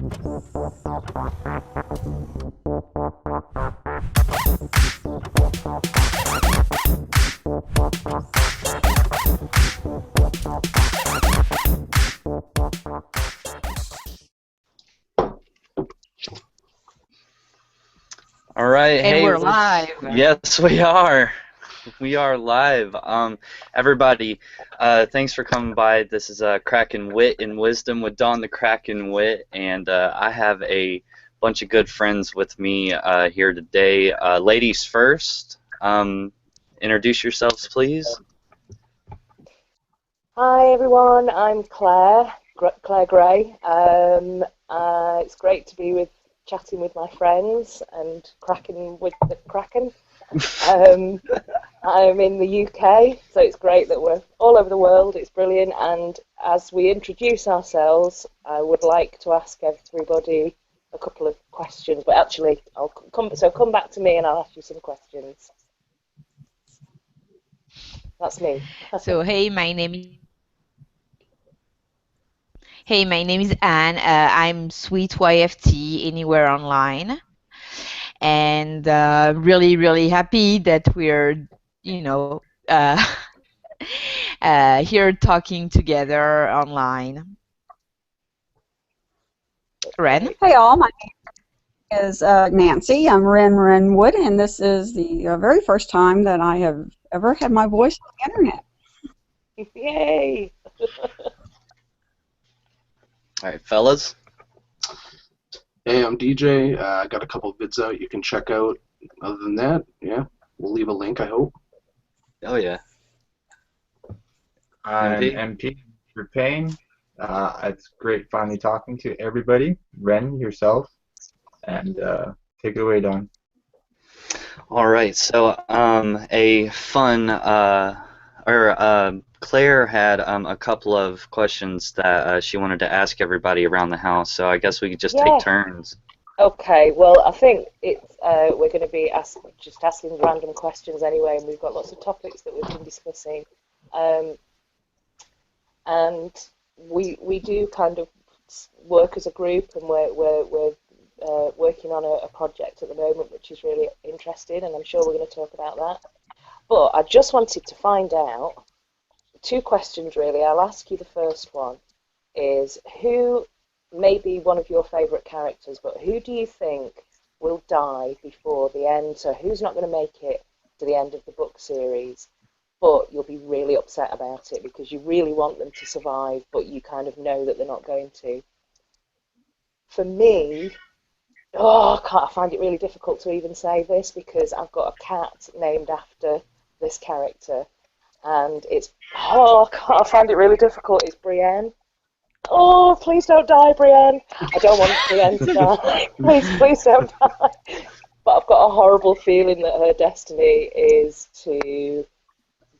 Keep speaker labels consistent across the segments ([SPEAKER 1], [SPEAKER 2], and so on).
[SPEAKER 1] All right,
[SPEAKER 2] And
[SPEAKER 1] hey,
[SPEAKER 2] we're live.
[SPEAKER 1] yes, we are. We are live. Everybody, thanks for coming by. This is Kraken Wit and Wisdom with Don the Kraken Wit, and I have a bunch of good friends with me here today. Ladies first, introduce yourselves, please.
[SPEAKER 3] Hi everyone, I'm Claire Gray. It's great to be chatting with my friends and cracking with the Kraken. I'm in the UK, so it's great that we're all over the world. It's brilliant, and as we introduce ourselves, I would like to ask everybody a couple of questions. But actually, come back to me and I'll ask you some questions. That's me.
[SPEAKER 2] So, hey, my name is Anne. I'm Sweet YFT anywhere online, and really, really happy that we're, here talking together online. Ren?
[SPEAKER 4] Hey all, my name is Nancy. I'm Ren Wood, and this is the very first time that I have ever had my voice on the internet.
[SPEAKER 3] Yay!
[SPEAKER 1] All right, fellas.
[SPEAKER 5] Hey, I'm DJ. I got a couple of vids out you can check out. Other than that, yeah, we'll leave a link, I hope.
[SPEAKER 1] Oh yeah.
[SPEAKER 6] I'm
[SPEAKER 1] MP?
[SPEAKER 6] MP for Payne. It's great finally talking to everybody. Ren, yourself, and take it away, Don.
[SPEAKER 1] All right, so a fun Claire had a couple of questions that she wanted to ask everybody around the house. So I guess we could just take turns.
[SPEAKER 3] Okay, well, I think it's we're going to be just asking random questions anyway, and we've got lots of topics that we've been discussing, and we do kind of work as a group, and we're working on a project at the moment which is really interesting, and I'm sure we're going to talk about that. But I just wanted to find out two questions really. I'll ask you the first one is who may be one of your favourite characters, but who do you think will die before the end? So who's not going to make it to the end of the book series, but you'll be really upset about it because you really want them to survive, but you kind of know that they're not going to. For me, I find it really difficult to even say this because I've got a cat named after this character, and I find it really difficult. It's Brienne. Oh, please don't die, Brienne. I don't want Brienne to die. Please don't die. But I've got a horrible feeling that her destiny is to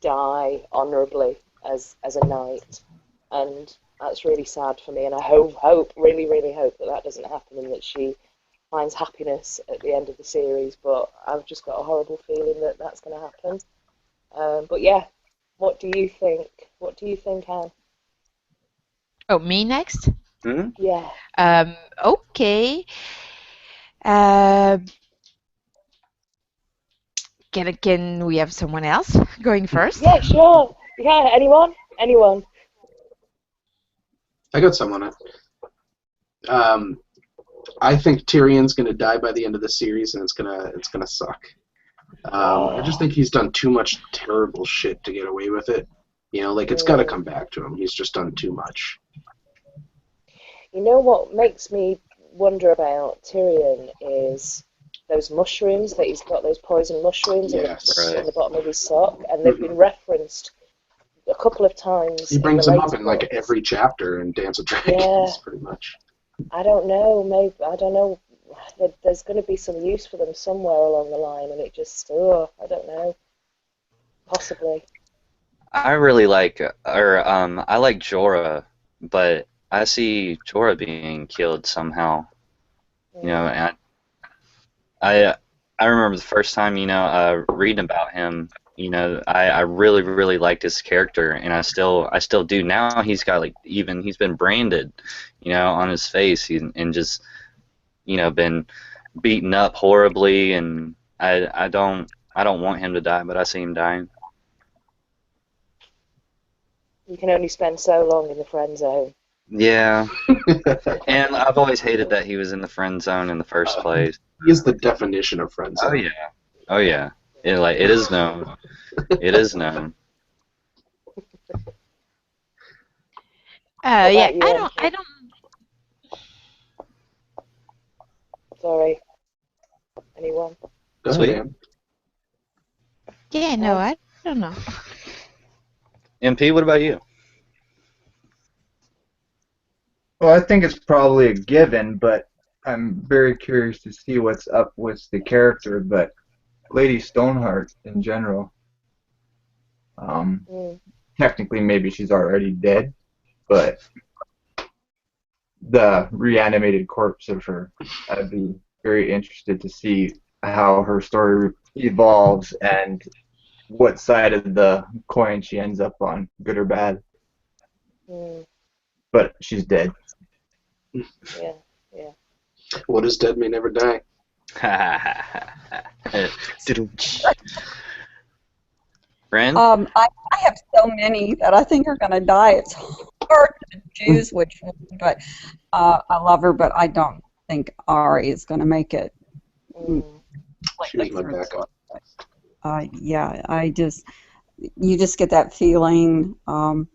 [SPEAKER 3] die honourably as a knight, and that's really sad for me. And I really, really hope that doesn't happen and that she finds happiness at the end of the series. But I've just got a horrible feeling that that's going to happen. But yeah, what do you think? What do you think, Anne?
[SPEAKER 2] Oh, me next?
[SPEAKER 1] Mm-hmm.
[SPEAKER 3] Yeah.
[SPEAKER 2] Okay. Can we have someone else going first?
[SPEAKER 3] Yeah, sure. Yeah, anyone?
[SPEAKER 5] I got someone. I think Tyrion's gonna die by the end of the series, and it's gonna suck. I just think he's done too much terrible shit to get away with it. You know, like it's got to come back to him. He's just done too much.
[SPEAKER 3] You know what makes me wonder about Tyrion is those mushrooms that he's got, those poison mushrooms in the bottom of his sock, and they've been referenced a couple of times.
[SPEAKER 5] He brings them up in like every chapter in Dance of Dragons, pretty much.
[SPEAKER 3] I don't know. Maybe I don't know. There's going to be some use for them somewhere along the line, and it just I don't know. Possibly.
[SPEAKER 1] I really like, I like Jorah, but I see Jorah being killed somehow. You know, and I remember the first time, reading about him, You know, I really really liked his character, and I still do. Now he's got like even he's been branded, you know, on his face, and just been beaten up horribly, and I don't want him to die, but I see him dying.
[SPEAKER 3] You can only spend so long in the friend zone.
[SPEAKER 1] Yeah, and I've always hated that he was in the friend zone in the first place.
[SPEAKER 5] He is the definition of friend
[SPEAKER 1] Oh
[SPEAKER 5] zone.
[SPEAKER 1] yeah, oh yeah. It is known. It is known.
[SPEAKER 3] What
[SPEAKER 2] Yeah,
[SPEAKER 3] about you,
[SPEAKER 2] I
[SPEAKER 3] MP?
[SPEAKER 2] don't.
[SPEAKER 3] Sorry, anyone?
[SPEAKER 5] Go ahead,
[SPEAKER 1] Sweet.
[SPEAKER 5] Ann.
[SPEAKER 2] Yeah, no, I don't know.
[SPEAKER 1] MP, what about you?
[SPEAKER 6] Well, I think it's probably a given, but I'm very curious to see what's up with the character. But Lady Stoneheart in general, um,
[SPEAKER 3] Mm.
[SPEAKER 6] technically maybe she's already dead, but the reanimated corpse of her, I'd be very interested to see how her story evolves and what side of the coin she ends up on, good or bad.
[SPEAKER 3] Mm.
[SPEAKER 6] But she's dead.
[SPEAKER 3] Yeah, yeah.
[SPEAKER 5] What is dead may never die.
[SPEAKER 1] Ren?
[SPEAKER 4] I have so many that I think are going to die. It's hard to choose which one, but I love her, but I don't think Ari is going to make it
[SPEAKER 3] Mm.
[SPEAKER 5] She was
[SPEAKER 4] completely
[SPEAKER 5] my
[SPEAKER 4] through the
[SPEAKER 5] backup.
[SPEAKER 4] book. Yeah, you just get that feeling, and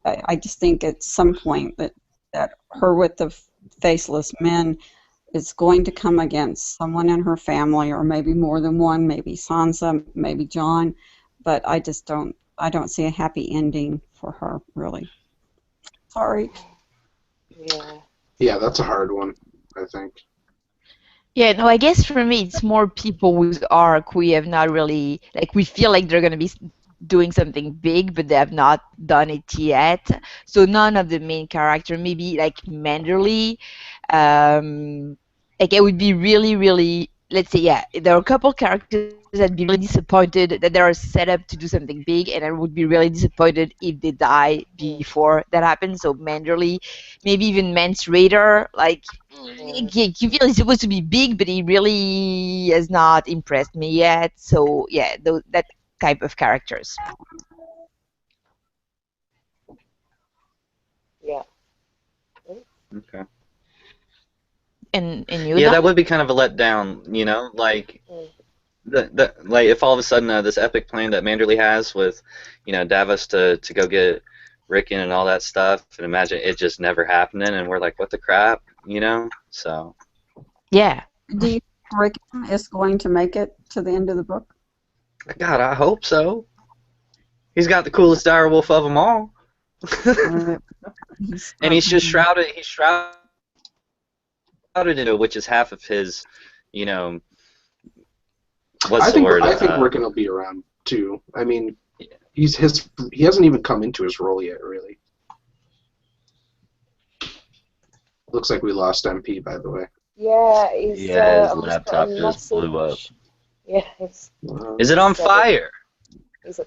[SPEAKER 4] I just think at some point that her with the faceless men is going to come against someone in her family, or maybe more than one, maybe Sansa, maybe John, but I don't see a happy ending for her, really. Sorry.
[SPEAKER 3] Yeah.
[SPEAKER 5] Yeah, that's a hard one, I think.
[SPEAKER 2] Yeah, no, I guess for me it's more people whose arc we have not really like we feel like they're gonna be doing something big, but they have not done it yet. So none of the main character, maybe like Manderley, like I would be really, really, let's say, yeah, there are a couple characters I'd be really disappointed that they are set up to do something big, and I would be really disappointed if they die
[SPEAKER 3] Mm.
[SPEAKER 2] before that happens. So Manderley, maybe even Mance Raider, like
[SPEAKER 3] Mm.
[SPEAKER 2] you feel he's supposed to be big, but he really has not impressed me yet. So yeah, that type of characters.
[SPEAKER 3] Yeah. Mm.
[SPEAKER 1] Okay.
[SPEAKER 2] And you,
[SPEAKER 1] Yeah,
[SPEAKER 2] Don?
[SPEAKER 1] that would be kind of a letdown, you know, like
[SPEAKER 3] Mm.
[SPEAKER 1] like if all of a sudden this epic plan that Manderley has with, Davos to go get Rickon and all that stuff, and imagine it just never happening, and we're like, what the crap, you know? So,
[SPEAKER 2] Yeah.
[SPEAKER 4] Do you think Rickon is going to make it to the end of the book?
[SPEAKER 1] God, I hope so. He's got the coolest direwolf of them all,
[SPEAKER 4] Or he's
[SPEAKER 1] and
[SPEAKER 4] not
[SPEAKER 1] he's just
[SPEAKER 4] going
[SPEAKER 1] shrouded into it, which is half of his, you know, what's
[SPEAKER 5] I
[SPEAKER 1] the
[SPEAKER 5] think
[SPEAKER 1] word?
[SPEAKER 5] I think Rickon will be around too. I mean, he hasn't even come into his role yet, really. Looks like we lost MP, by the way.
[SPEAKER 3] Yeah, he's.
[SPEAKER 1] Yeah, his
[SPEAKER 3] I've just got a
[SPEAKER 1] laptop just blew up.
[SPEAKER 3] message. Yeah,
[SPEAKER 1] Is it on fire?
[SPEAKER 3] he's,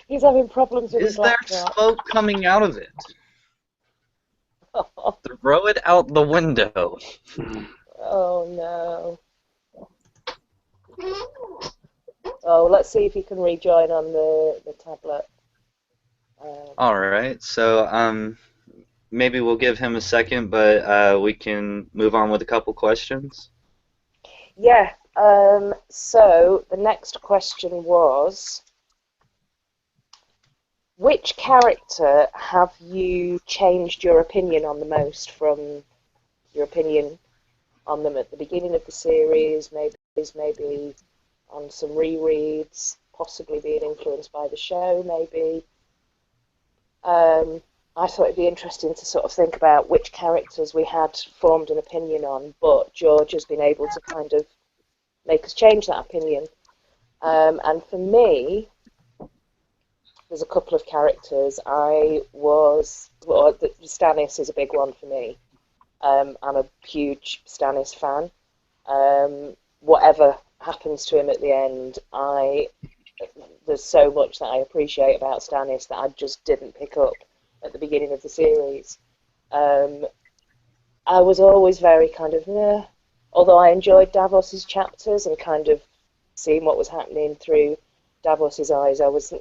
[SPEAKER 3] he's having problems with his
[SPEAKER 1] Is there
[SPEAKER 3] laptop.
[SPEAKER 1] smoke coming out of it? Throw it out the window.
[SPEAKER 3] Oh no. Oh, let's see if he can rejoin on the tablet.
[SPEAKER 1] All right, so maybe we'll give him a second, but we can move on with a couple questions.
[SPEAKER 3] Yeah. So the next question was, which character have you changed your opinion on the most from your opinion on them at the beginning of the series, maybe on some rereads, possibly being influenced by the show, maybe? I thought it'd be interesting to sort of think about which characters we had formed an opinion on, but George has been able to kind of make us change that opinion. And for me, there's a couple of characters. Stannis is a big one for me. I'm a huge Stannis fan. Whatever happens to him at the end, there's so much that I appreciate about Stannis that I just didn't pick up at the beginning of the series. Um, I was always very kind of, although I enjoyed Davos's chapters and kind of seeing what was happening through Davos's eyes, I was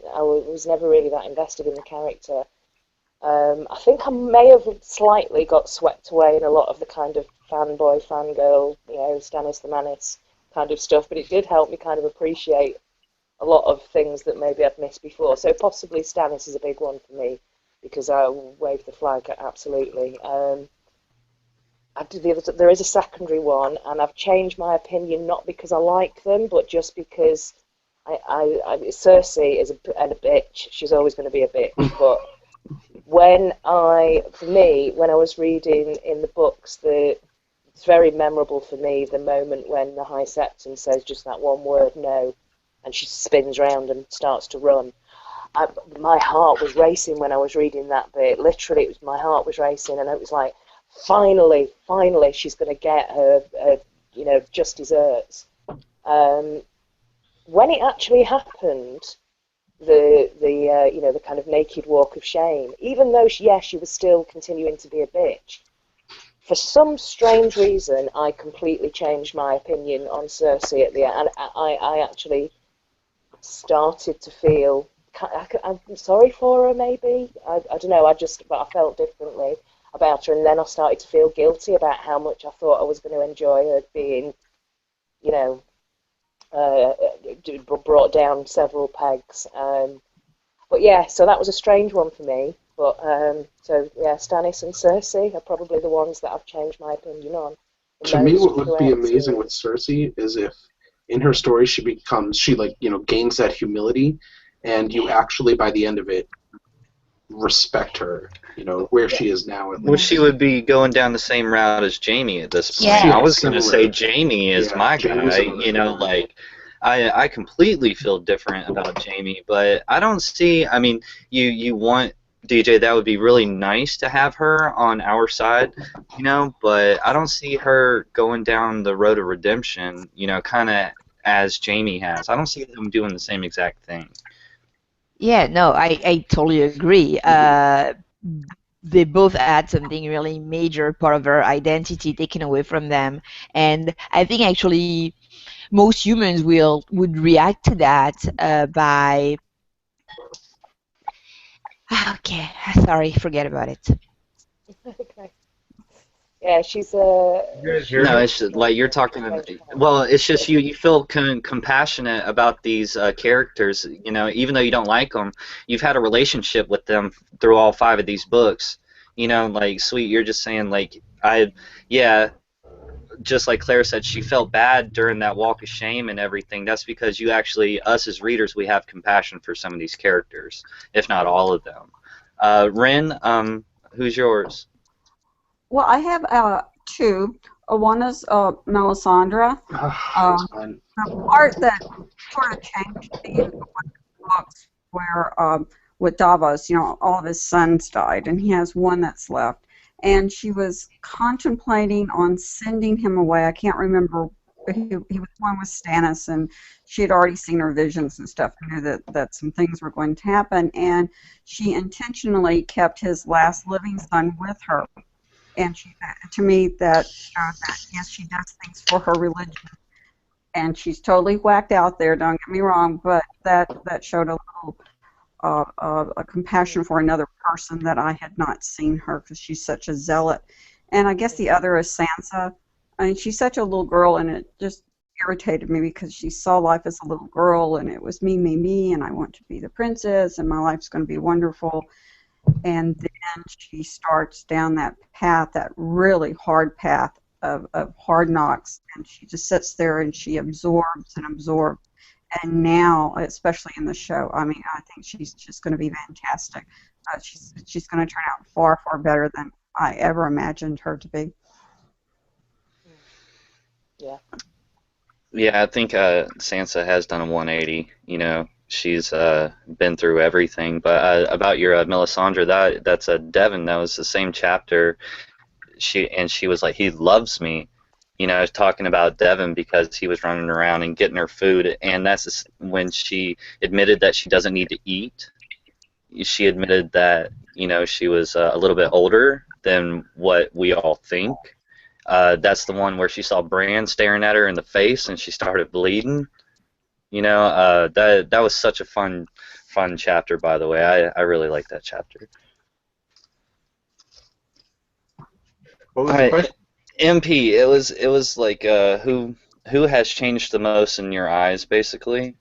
[SPEAKER 3] never really that invested in the character. I think I may have slightly got swept away in a lot of the kind of fanboy, fangirl, Stannis the Manis kind of stuff, but it did help me kind of appreciate a lot of things that maybe I'd missed before. So possibly Stannis is a big one for me because I wave the flag absolutely. There is a secondary one, and I've changed my opinion not because I like them, but just because Cersei is a bitch. She's always going to be a bitch. But when I was reading in the books, it's very memorable for me the moment when the High Septon says just that one word, no, and she spins round and starts to run. My heart was racing when I was reading that bit. Literally, my heart was racing, and it was like, finally, she's going to get her, just desserts. When it actually happened, the kind of naked walk of shame, even though she was still continuing to be a bitch, for some strange reason, I completely changed my opinion on Cersei at the end. And I actually started to feel, I'm sorry for her, maybe. I don't know, but I felt differently about her. And then I started to feel guilty about how much I thought I was going to enjoy her being, brought down several pegs. But yeah, so that was a strange one for me. But Stannis and Cersei are probably the ones that I've changed my opinion on.
[SPEAKER 5] To me, what would be amazing with Cersei is if in her story she gains that humility, and you actually by the end of it respect her, where she is now at least.
[SPEAKER 1] Well, she would be going down the same route as Jamie at this point.
[SPEAKER 2] Yeah.
[SPEAKER 1] I was going to say Jamie is my guy, I completely feel different about Jamie, but I don't see, you want DJ, that would be really nice to have her on our side, but I don't see her going down the road of redemption, kind of as Jamie has. I don't see them doing the same exact thing.
[SPEAKER 2] Yeah, no, I totally agree. They both had something really major part of their identity taken away from them, and I think actually most humans would react to that by okay, sorry, forget about it.
[SPEAKER 3] Okay. Yeah, she's
[SPEAKER 6] You guys hear
[SPEAKER 1] No,
[SPEAKER 6] me?
[SPEAKER 1] it's just, like you're talking. Well, it's just you feel compassionate about these characters. Even though you don't like them, you've had a relationship with them through all 5 of these books. Like Sweet, you're just saying just like Claire said, she felt bad during that walk of shame and everything. That's because us as readers, we have compassion for some of these characters, if not all of them. Ren, who's yours?
[SPEAKER 4] Well, I have 2. One is Melisandre.
[SPEAKER 5] That's fine.
[SPEAKER 4] The part that sort of changed me in the books where with Davos, all of his sons died, and he has one that's left. And she was contemplating on sending him away. I can't remember. He was one with Stannis, and she had already seen her visions and stuff, and knew that some things were going to happen. And she intentionally kept his last living son with her. And to me, that showed that, yes, she does things for her religion. And she's totally whacked out there, don't get me wrong, but that showed a little a compassion for another person that I had not seen her, because she's such a zealot. And I guess the other is Sansa. I mean, she's such a little girl, and it just irritated me because she saw life as a little girl, and it was me, and I want to be the princess, and my life's going to be wonderful. And then she starts down that path, that really hard path of hard knocks, and she just sits there and she absorbs and absorbs. And now, especially in the show, I think she's just going to be fantastic. She's going to turn out far, far better than I ever imagined her to be.
[SPEAKER 3] Yeah.
[SPEAKER 1] Yeah, I think Sansa has done a 180. She's been through everything. But about your Melisandre, that's Devon. That was the same chapter. She was like, he loves me, talking about Devin because he was running around and getting her food, and that's when she admitted that she doesn't need to eat. She admitted that, she was a little bit older than what we all think. That's the one where she saw Bran staring at her in the face and she started bleeding. That was such a fun chapter, by the way. I really like that chapter.
[SPEAKER 6] What was
[SPEAKER 1] All
[SPEAKER 6] the
[SPEAKER 1] right,
[SPEAKER 6] question?
[SPEAKER 1] MP. It was like who has changed the most in your eyes, basically.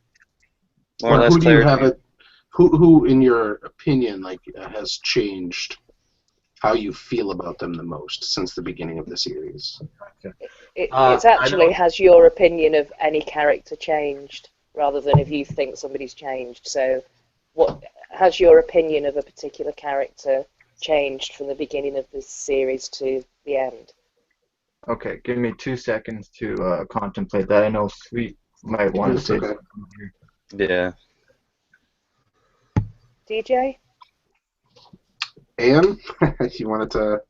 [SPEAKER 1] More or
[SPEAKER 5] Or
[SPEAKER 1] less
[SPEAKER 5] who do you
[SPEAKER 1] clarity.
[SPEAKER 5] have it? Who, in your opinion, has changed how you feel about them the most since the beginning of the series?
[SPEAKER 3] It's
[SPEAKER 6] I
[SPEAKER 3] actually,
[SPEAKER 6] don't.
[SPEAKER 3] has your opinion of any character changed rather than if you think somebody's changed. So, what has your opinion of a particular character changed from the beginning of this series to the end?
[SPEAKER 6] Okay, give me 2 seconds to contemplate that. I know Sweet might want to
[SPEAKER 5] It's
[SPEAKER 6] say
[SPEAKER 5] okay.
[SPEAKER 6] something here.
[SPEAKER 1] Yeah.
[SPEAKER 3] DJ?
[SPEAKER 5] Anne, you wanted to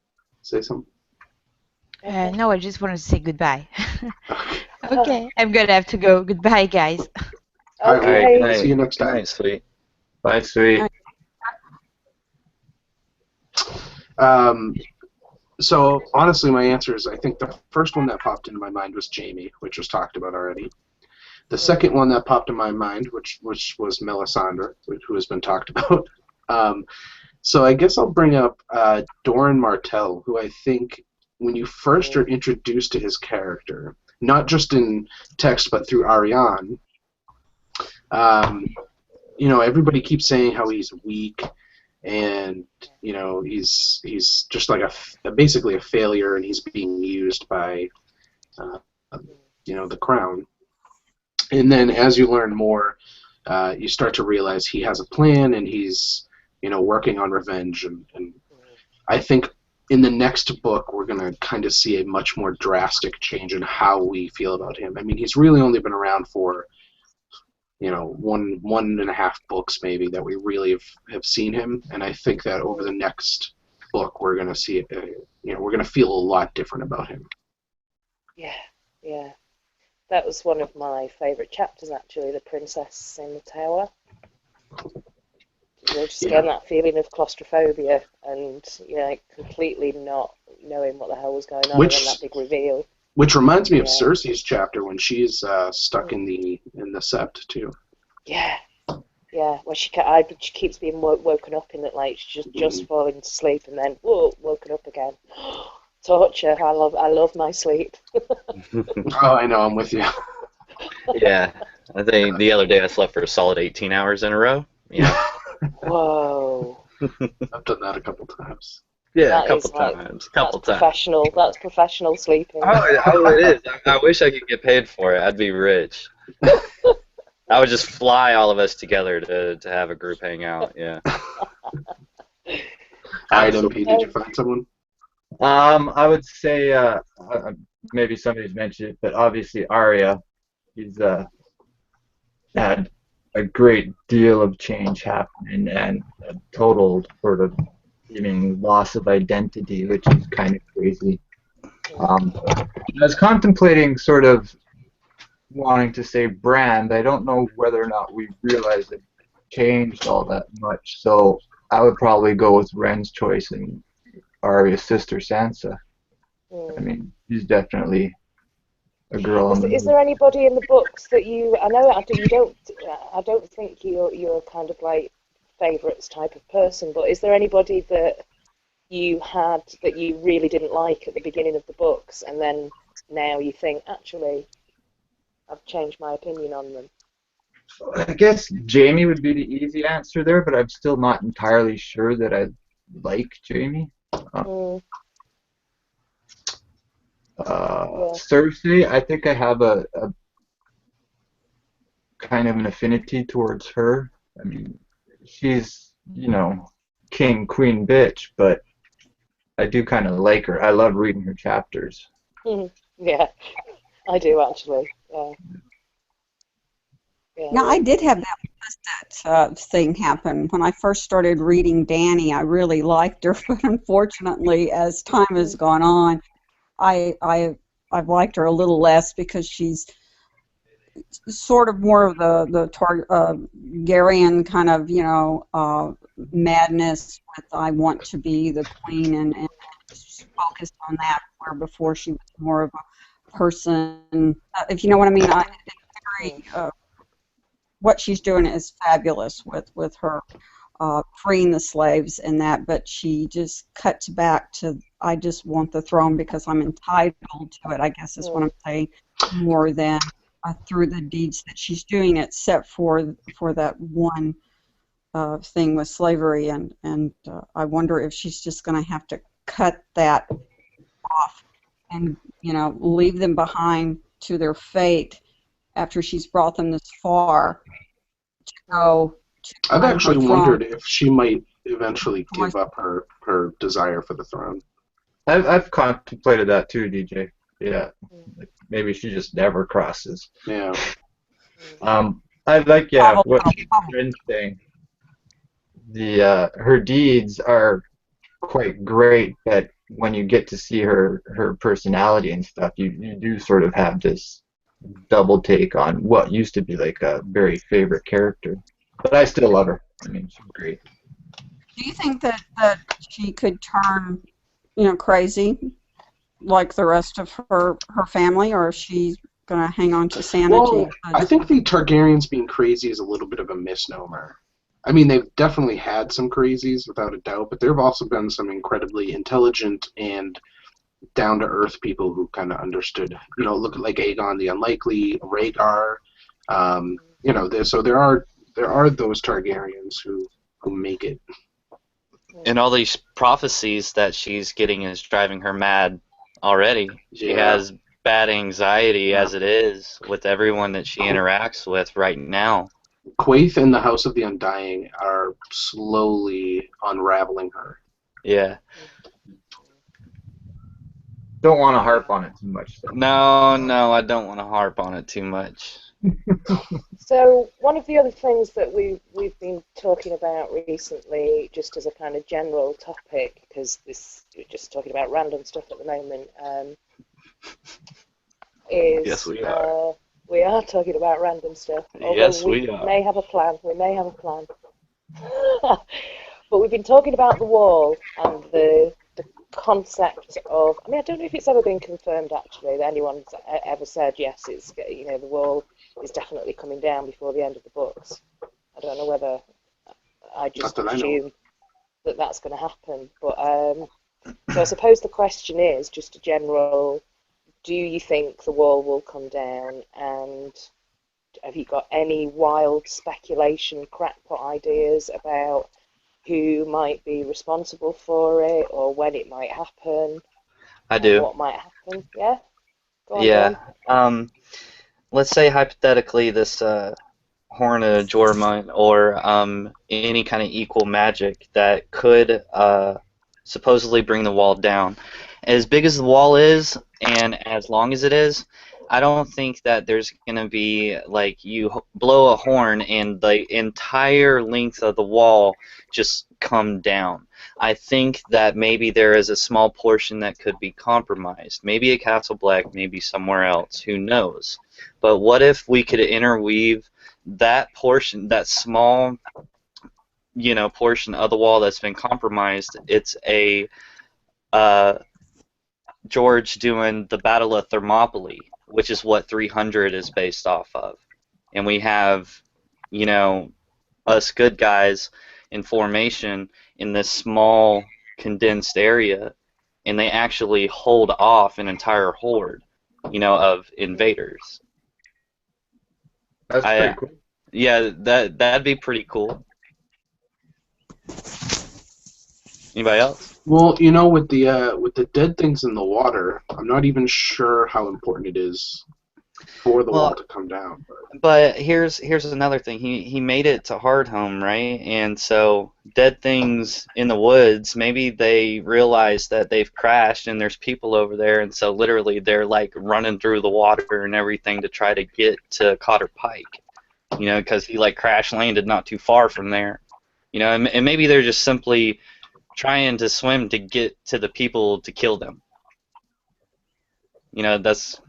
[SPEAKER 5] say something?
[SPEAKER 2] No, I just wanted to say goodbye.
[SPEAKER 5] Okay.
[SPEAKER 2] Okay, I'm gonna have to go. Goodbye, guys.
[SPEAKER 5] All right.
[SPEAKER 1] All right. Good
[SPEAKER 5] We'll see
[SPEAKER 3] Okay.
[SPEAKER 5] you
[SPEAKER 1] night.
[SPEAKER 5] next
[SPEAKER 1] Good
[SPEAKER 5] time.
[SPEAKER 1] night, sweet.
[SPEAKER 6] Bye, Sweet.
[SPEAKER 5] Um, so honestly, my answer is I think the first one that popped into my mind was Jamie, which was talked about already. The second one that popped in my mind, which was Melisandre, who has been talked about. So I guess I'll bring up Doran Martell, who I think when you first are introduced to his character, not just in text but through Ariane, everybody keeps saying how he's weak and he's just like basically a failure and he's being used by the crown. And then as you learn more, you start to realize he has a plan and he's working on revenge and I think in the next book we're going to kind of see a much more drastic change in how we feel about him. I mean, he's really only been around for one and a half books maybe that we really have seen him, and I think that over the next book we're going to see we're going to feel a lot different about him.
[SPEAKER 3] Yeah. That was one of my favourite chapters, actually, the Princess in the Tower. You're just getting that feeling of claustrophobia and completely not knowing what the hell was going on, and then that big reveal.
[SPEAKER 5] Which reminds me of Cersei's chapter when she's stuck in the sept too.
[SPEAKER 3] Yeah, where she keeps being woken up in that, like she's just falling to sleep and then woken up again. Torture. I love my sleep.
[SPEAKER 5] Oh, I know. I'm with you.
[SPEAKER 1] Yeah. I think the other day I slept for a solid 18 hours in a row. Yeah.
[SPEAKER 3] Whoa.
[SPEAKER 5] I've done that a couple times.
[SPEAKER 1] Yeah,
[SPEAKER 3] That
[SPEAKER 1] a couple
[SPEAKER 3] is like,
[SPEAKER 1] times.
[SPEAKER 3] that's professional. That's professional sleeping.
[SPEAKER 1] Oh, it is. I wish I could get paid for it. I'd be rich. I would just fly all of us together to have a group hangout. Yeah.
[SPEAKER 5] All right, MP, did you find someone?
[SPEAKER 6] I would say maybe somebody's mentioned it, but obviously Arya. He's had a great deal of change happening and a total sort of even loss of identity, which is kind of crazy. I was contemplating sort of wanting to say Brand. I don't know whether or not we realized it changed all that much, so I would probably go with Ren's choice and Arya's sister Sansa. I mean, she's definitely a girl.
[SPEAKER 3] Is there anybody in the books that I don't think you're kind of like favourites type of person, but is there anybody that you had that you really didn't like at the beginning of the books and then now you think, actually, I've changed my opinion on them?
[SPEAKER 6] I guess Jamie would be the easy answer there, but I'm still not entirely sure that I like Jamie. Cersei, I think I have a kind of an affinity towards her. I mean, she's, king, queen, bitch, but I do kind of like her. I love reading her chapters.
[SPEAKER 3] Yeah, I do actually. Yeah.
[SPEAKER 4] Now, I did have that thing happen. When I first started reading Dany, I really liked her, but unfortunately, as time has gone on, I I've liked her a little less because she's sort of more of the Targaryen kind of, madness with I want to be the queen, and she's focused on that, where before she was more of a person, if you know what I mean. Very, what she's doing is fabulous with her freeing the slaves and that, but she just cuts back to I just want the throne because I'm entitled to it, I guess is what I'm saying, more than through the deeds that she's doing, except for that one thing with slavery, and I wonder if she's just going to have to cut that off and leave them behind to their fate after she's brought them this far to go to
[SPEAKER 5] I've
[SPEAKER 4] claim
[SPEAKER 5] actually
[SPEAKER 4] her
[SPEAKER 5] wondered
[SPEAKER 4] throne.
[SPEAKER 5] if she might eventually give up her desire for the throne.
[SPEAKER 6] I've contemplated that too, DJ. Yeah, like maybe she just never crosses.
[SPEAKER 5] Yeah.
[SPEAKER 6] I like
[SPEAKER 4] Probably.
[SPEAKER 6] what Bryn's saying. Her deeds are quite great, but when you get to see her personality and stuff, you do sort of have this double take on what used to be like a very favorite character. But I still love her. I mean, she's great.
[SPEAKER 4] Do you think that she could turn, crazy like the rest of her family, or is she going to hang on to sanity?
[SPEAKER 5] Well, I think the Targaryens being crazy is a little bit of a misnomer. I mean, they've definitely had some crazies, without a doubt, but there have also been some incredibly intelligent and down-to-earth people who kind of understood, look like Aegon the Unlikely, Rhaegar, so there are those Targaryens who make it.
[SPEAKER 1] And all these prophecies that she's getting is driving her mad already. She has bad anxiety as it is with everyone that she interacts with right now.
[SPEAKER 5] Quaithe and the House of the Undying are slowly unraveling her.
[SPEAKER 1] Yeah.
[SPEAKER 6] Don't want to harp on it too much, though.
[SPEAKER 1] No, I don't want to harp on it too much.
[SPEAKER 3] So one of the other things that we've been talking about recently, just as a kind of general topic, because we're just talking about random stuff at the moment, is
[SPEAKER 1] Yes, we are.
[SPEAKER 3] We are talking about random stuff.
[SPEAKER 1] Yes, we are.
[SPEAKER 3] We may have a plan. We may have a plan. But we've been talking about the wall and the concept of. I mean, I don't know if it's ever been confirmed actually that anyone's ever said yes. It's the wall is definitely coming down before the end of the books. I don't know whether I just assume that that's going to happen. But so I suppose the question is just a general. Do you think the wall will come down, and have you got any wild speculation, crackpot ideas about who might be responsible for it, or when it might happen?
[SPEAKER 1] I do.
[SPEAKER 3] What might happen? Yeah? Go on,
[SPEAKER 1] Yeah.
[SPEAKER 3] John.
[SPEAKER 1] Let's say hypothetically this Horn of Jormungand or any kind of equal magic that could supposedly bring the wall down. As big as the wall is, and as long as it is, I don't think that there's going to be, like, you blow a horn and the entire length of the wall just come down. I think that maybe there is a small portion that could be compromised. Maybe at Castle Black, maybe somewhere else, who knows. But what if we could interweave that portion, that small, portion of the wall that's been compromised? It's a George doing the Battle of Thermopylae, which is what 300 is based off of. And we have, us good guys in formation in this small, condensed area, and they actually hold off an entire horde, of invaders.
[SPEAKER 6] That's pretty cool.
[SPEAKER 1] Yeah, that'd be pretty cool. Anybody else?
[SPEAKER 5] Well, with the dead things in the water, I'm not even sure how important it is for the wall to come down.
[SPEAKER 1] But here's another thing. He made it to Hardhome, right? And so dead things in the woods, maybe they realize that they've crashed and there's people over there, and so literally they're like running through the water and everything to try to get to Cotter Pike, because he like crash landed not too far from there, and maybe they're just simply trying to swim to get to the people to kill them. That's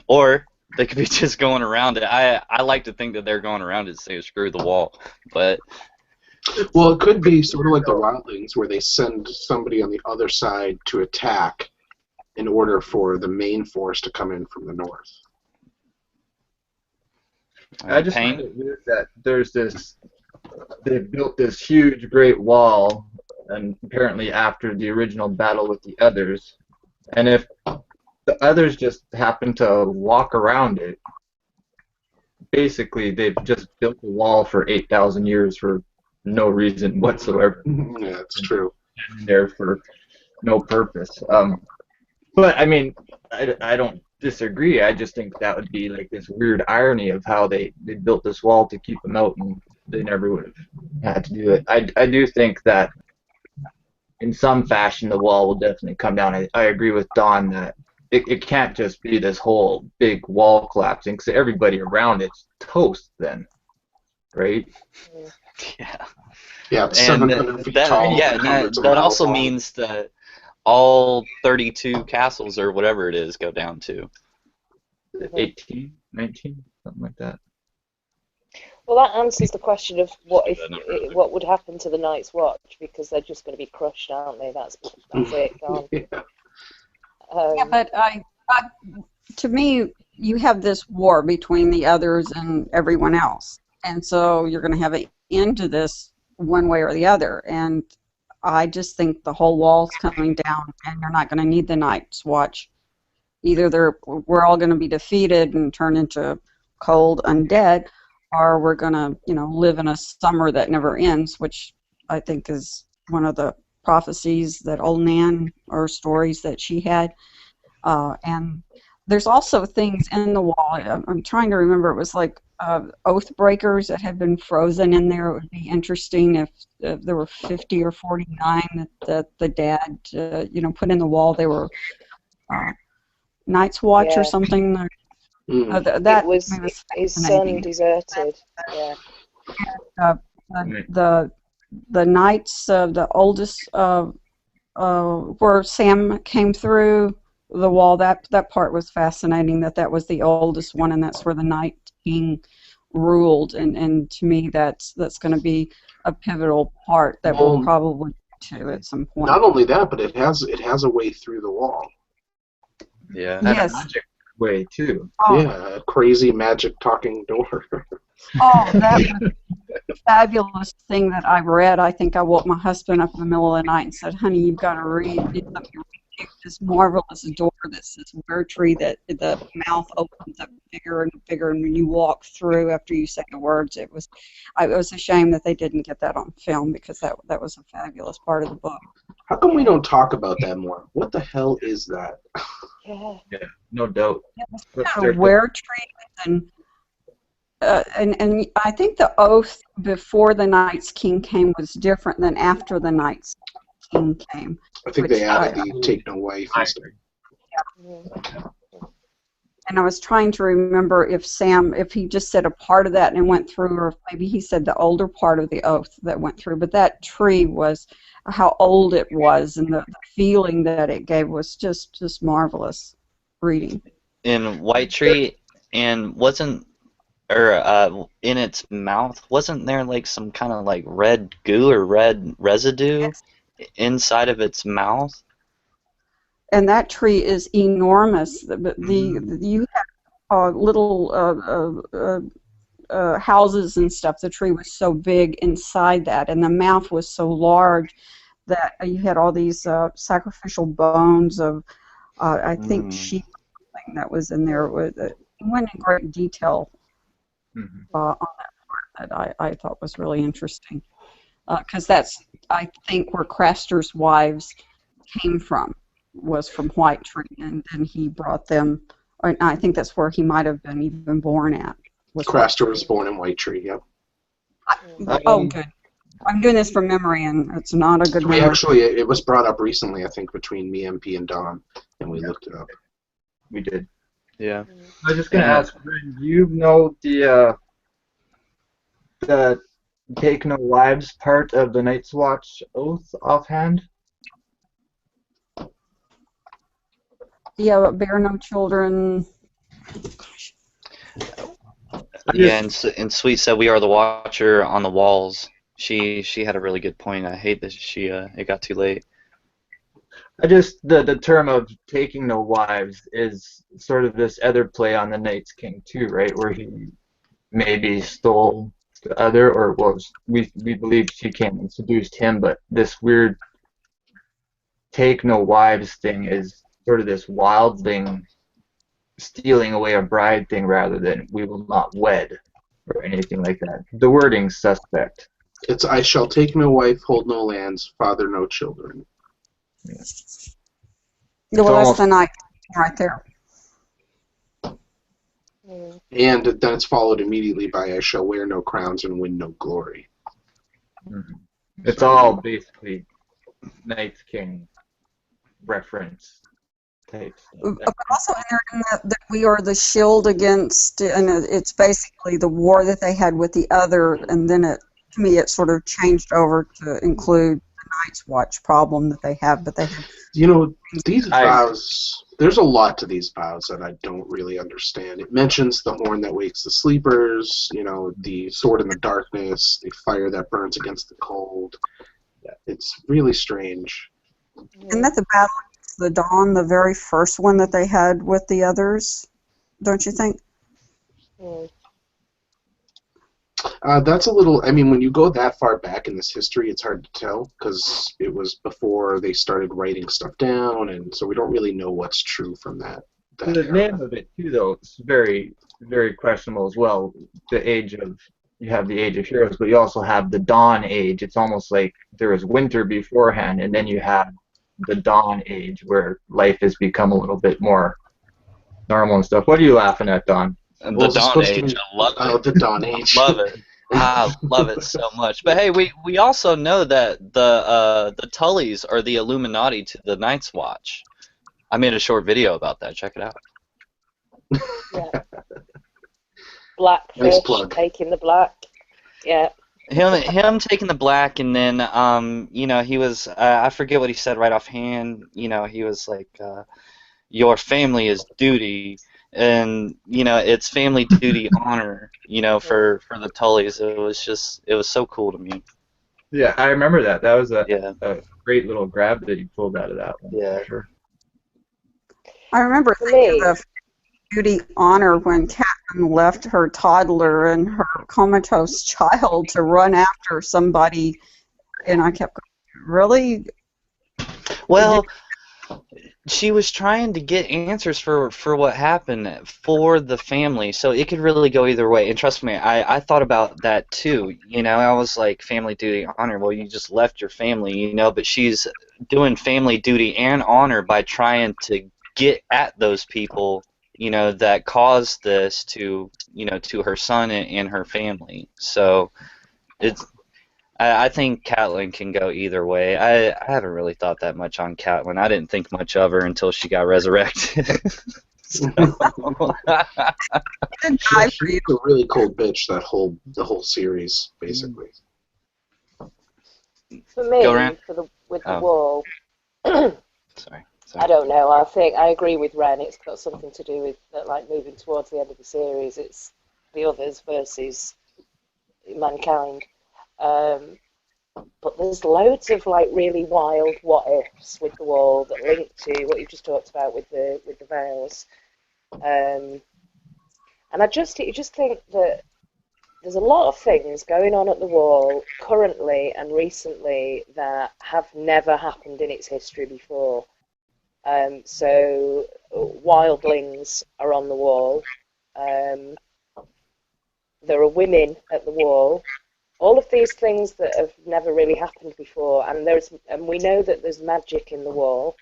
[SPEAKER 1] or they could be just going around it. I like to think that they're going around it to say screw the wall, but
[SPEAKER 5] Well, it could be sort of like the wildlings, where they send somebody on the other side to attack in order for the main force to come in from the north.
[SPEAKER 6] I just find
[SPEAKER 1] Pain.
[SPEAKER 6] it weird that they've built this huge great wall, and apparently after the original battle with the others, and if the others just happen to walk around it, basically they've just built a wall for 8,000 years for no reason whatsoever.
[SPEAKER 5] Yeah, it's true.
[SPEAKER 6] There for no purpose. But I mean, I don't disagree. I just think that would be like this weird irony of how they built this wall to keep them out, and they never would have had to do it. I do think that in some fashion the wall will definitely come down. I agree with Don that it can't just be this whole big wall collapsing, because everybody around it's toast then, right?
[SPEAKER 1] Yeah.
[SPEAKER 5] Yeah, it's
[SPEAKER 1] And
[SPEAKER 5] 700 feet tall.
[SPEAKER 1] yeah,
[SPEAKER 5] and hundreds of
[SPEAKER 1] that
[SPEAKER 5] miles
[SPEAKER 1] also
[SPEAKER 5] long.
[SPEAKER 1] means that all 32 castles or whatever it is go down too.
[SPEAKER 6] 18, 19, something like that.
[SPEAKER 3] Well, that answers the question of what would happen to the Night's Watch, because they're just going to be crushed, aren't they? That's it, gone.
[SPEAKER 5] Yeah.
[SPEAKER 4] Yeah, but to me, you have this war between the others and everyone else, and so you're going to have an end to this one way or the other. And I just think the whole wall's coming down, and you're not going to need the Night's Watch. Either we're all going to be defeated and turn into cold undead, or we're going to, live in a summer that never ends, which I think is one of the prophecies that old Nan, or stories that she had. And there's also things in the wall. I'm trying to remember. It was like oath breakers that had been frozen in there. It would be interesting if there were 50 or 49 that the dad, put in the wall. They were Night's Watch or something. That
[SPEAKER 3] it was his son deserted. Yeah.
[SPEAKER 4] The knights, the oldest, where Sam came through the wall. That part was fascinating. That was the oldest one, and that's where the Night King ruled. And to me, that's going to be a pivotal part that we'll probably get to at some point.
[SPEAKER 5] Not only that, but it has a way through the wall.
[SPEAKER 1] Yeah.
[SPEAKER 6] And a magic way too.
[SPEAKER 4] Oh.
[SPEAKER 5] Yeah, a crazy magic talking door.
[SPEAKER 4] Oh, that was a fabulous thing that I read. I think I woke my husband up in the middle of the night and said, "Honey, you've got to read this marvelous door that says Where Tree, that the mouth opens up bigger and bigger, and when you walk through after you say the words, it was a shame that they didn't get that on film, because that was a fabulous part of the book."
[SPEAKER 5] How come we don't talk about that more? What the hell is that?
[SPEAKER 3] Yeah.
[SPEAKER 6] Yeah, no doubt.
[SPEAKER 4] Where Tree and I think the oath before the Night's King came was different than after the Night's King came.
[SPEAKER 5] I think they added the take no wife and stuff.
[SPEAKER 4] And I was trying to remember if he just said a part of that and went through, or if maybe he said the older part of the oath that went through. But that tree was how old it was, and the feeling that it gave was just marvelous reading.
[SPEAKER 1] In White Tree, and in its mouth, wasn't there like some kind of like red goo or red residue inside of its mouth?
[SPEAKER 4] And that tree is enormous. You have little houses and stuff. The tree was so big inside that, and the mouth was so large that you had all these sacrificial bones of, I think, sheep that was in there. It went in great detail on that part that I thought was really interesting, because that's, I think, where Craster's wives came from, was from White Tree, and then he brought them, or I think that's where he might have been even born at.
[SPEAKER 5] Craster was born in White Tree, yep.
[SPEAKER 4] Oh, good. I'm doing this from memory, and it's not a good memory.
[SPEAKER 5] It was brought up recently, I think, between me, MP, and Don, and we looked it up.
[SPEAKER 6] We did.
[SPEAKER 1] Yeah.
[SPEAKER 6] I was just going to ask, Bryn, do you know the Take No Wives part of the Night's Watch oath offhand?
[SPEAKER 4] Yeah, bear no children.
[SPEAKER 1] Yeah, and Sweet said we are the watcher on the walls. She had a really good point. I hate that it got too late.
[SPEAKER 6] The term of taking no wives is sort of this other play on the Night's King too, right? Where he maybe stole the other, or was we believe she came and seduced him, but this weird take no wives thing is sort of this wildling stealing away a bride thing rather than we will not wed or anything like that. The wording's suspect.
[SPEAKER 5] It's I shall take no wife, hold no lands, father no children.
[SPEAKER 4] Yeah,
[SPEAKER 6] It's
[SPEAKER 4] well, that's
[SPEAKER 6] almost
[SPEAKER 4] the night right there.
[SPEAKER 5] And then it's followed immediately by I shall wear no crowns and win no glory.
[SPEAKER 6] it's
[SPEAKER 5] So,
[SPEAKER 6] all basically Night's King reference type stuff.
[SPEAKER 4] But also in there, that we are the shield against, and it's basically the war that they had with the other, and then to me, it sort of changed over to include the Night's Watch problem that they have, but they have.
[SPEAKER 5] You know, these vows, there's a lot to these vows that I don't really understand. It mentions the horn that wakes the sleepers, you know, the sword in the darkness, the fire that burns against the cold. It's really strange.
[SPEAKER 4] Isn't that the battle against the dawn, the very first one that they had with the others? Don't you think?
[SPEAKER 5] That's a little, I mean, when you go that far back in this history, it's hard to tell because it was before they started writing stuff down, and so we don't really know what's true from that
[SPEAKER 6] The
[SPEAKER 5] era.
[SPEAKER 6] name of it too, though, is very, very questionable as well. You have the Age of Heroes, but you also have the Dawn Age. It's almost like there was winter beforehand, and then you have the Dawn Age where life has become a little bit more normal and stuff. What are you laughing at, Don?
[SPEAKER 1] And
[SPEAKER 5] Well,
[SPEAKER 1] the
[SPEAKER 5] is it
[SPEAKER 1] Dawn
[SPEAKER 5] supposed to
[SPEAKER 1] Age,
[SPEAKER 5] be
[SPEAKER 1] I love it.
[SPEAKER 5] the Dawn Age?
[SPEAKER 1] Love it. I love it so much. But hey, we also know that the Tullys are the Illuminati to the Night's Watch. I made a short video about that. Check it out.
[SPEAKER 3] Yeah. Blackfish
[SPEAKER 5] Nice plug.
[SPEAKER 3] taking the black. Yeah.
[SPEAKER 1] Him taking the black, and then he was I forget what he said right offhand. He was like, your family is duty, and it's family duty honor. For the Tullys, it was so cool to me.
[SPEAKER 6] Yeah, I remember that. That was a
[SPEAKER 1] Yeah.
[SPEAKER 6] great little grab that you pulled out of that one.
[SPEAKER 1] Yeah.
[SPEAKER 6] For sure.
[SPEAKER 4] I remember
[SPEAKER 3] For
[SPEAKER 4] thinking
[SPEAKER 3] me,
[SPEAKER 4] of duty honor when Catelyn left her toddler and her comatose child to run after somebody, and I kept going, really?
[SPEAKER 1] Well, she was trying to get answers for what happened for the family, so it could really go either way. And trust me, I thought about that too. I was like, family duty honor. Well, you just left your family, but she's doing family duty and honor by trying to get at those people, that caused this to her son and her family. So I think Catelyn can go either way. I haven't really thought that much on Catelyn. I didn't think much of her until she got resurrected.
[SPEAKER 5] She's a really cold bitch. The whole series, basically.
[SPEAKER 3] for me,
[SPEAKER 1] Go around.
[SPEAKER 3] with the wall,
[SPEAKER 1] Sorry.
[SPEAKER 3] I don't know. I think I agree with Ren. It's got something to do with like moving towards the end of the series. It's the others versus mankind. But there's loads of like really wild what ifs with the wall that link to what you just talked about with the vows. And you just think that there's a lot of things going on at the wall currently and recently that have never happened in its history before. So wildlings are on the wall. There are women at the wall. All of these things that have never really happened before, and we know that there's magic in the wall.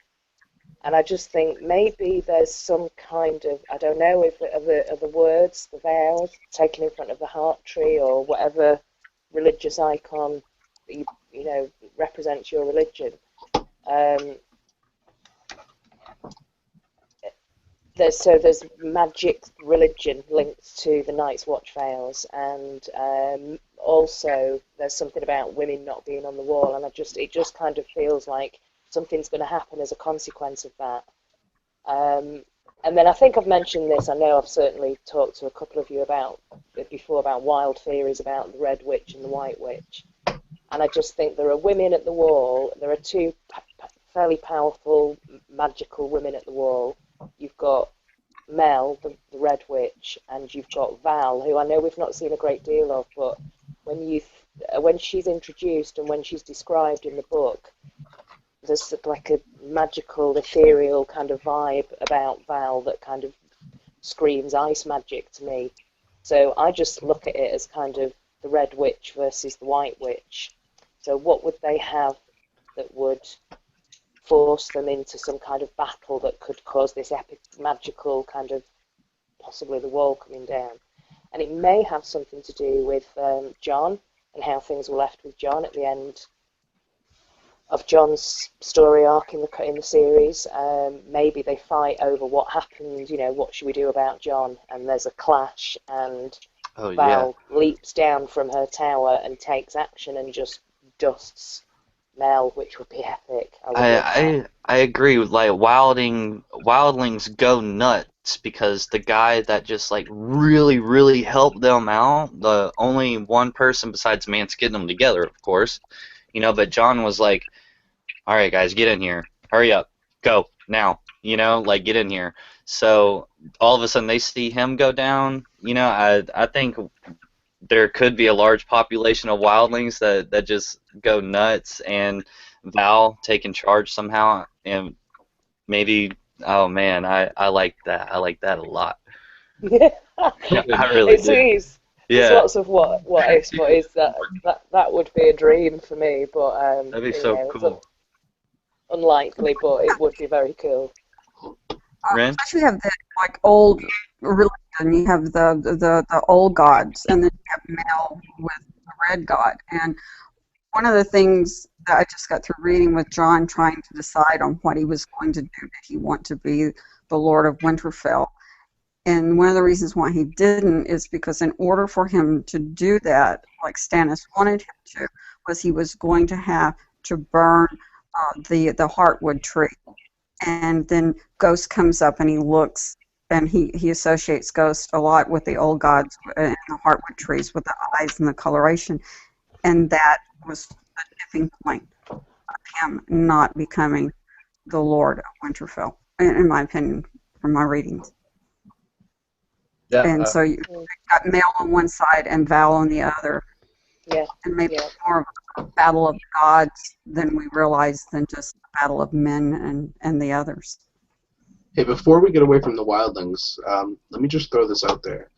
[SPEAKER 3] And I just think maybe there's some kind of, I don't know if are the words, the vows taken in front of the heart tree or whatever religious icon that represents your religion. There's magic religion linked to the Night's Watch vows, and also there's something about women not being on the wall, and it just kind of feels like something's going to happen as a consequence of that. And then I think I've mentioned this. I know I've certainly talked to a couple of you about it before about wild theories about the Red Witch and the White Witch. And I just think there are women at the wall. There are two fairly powerful, magical women at the wall. You've got Mel, the Red Witch, and you've got Val, who I know we've not seen a great deal of, but when she's introduced and when she's described in the book, there's like a magical, ethereal kind of vibe about Val that kind of screams ice magic to me. So I just look at it as kind of the Red Witch versus the White Witch. So what would they have that would force them into some kind of battle that could cause this epic, magical kind of, possibly the wall coming down? And it may have something to do with John and how things were left with John at the end of John's story arc in the series. Maybe they fight over what happened, what should we do about John? And there's a clash, and Val leaps down from her tower and takes action and just dusts Mel, which would be epic.
[SPEAKER 1] I agree with like wildlings go nuts because the guy that just like really helped them out, the only one person besides Mance getting them together, of course, but John was like, all right guys, get in here, hurry up, go now, like get in here. So all of a sudden they see him go down. I think there could be a large population of wildlings that just go nuts, and Val taking charge somehow, and maybe, oh man, I like that. I like that a lot.
[SPEAKER 3] Yeah,
[SPEAKER 1] I really do.
[SPEAKER 3] There's lots of what ifs, but that would be a dream for me. But
[SPEAKER 1] that'd be so cool.
[SPEAKER 3] Unlikely, but it would be very cool.
[SPEAKER 1] Ren?
[SPEAKER 4] You have the old religion. You have the old gods, and then you have Mel with the red god. And one of the things that I just got through reading with John trying to decide on what he was going to do, did he want to be the Lord of Winterfell? And one of the reasons why he didn't is because in order for him to do that, like Stannis wanted him to, was he was going to have to burn the heartwood tree. And then Ghost comes up and he looks, and he associates Ghost a lot with the old gods and the heartwood trees with the eyes and the coloration. And that was the tipping point of him not becoming the Lord of Winterfell, in my opinion, from my readings.
[SPEAKER 6] Yeah,
[SPEAKER 4] and so you got Mel on one side and Val on the other.
[SPEAKER 3] Yeah.
[SPEAKER 4] And maybe more of a battle of gods than we realize than just a battle of men and the others.
[SPEAKER 5] Hey, before we get away from the wildlings, let me just throw this out there.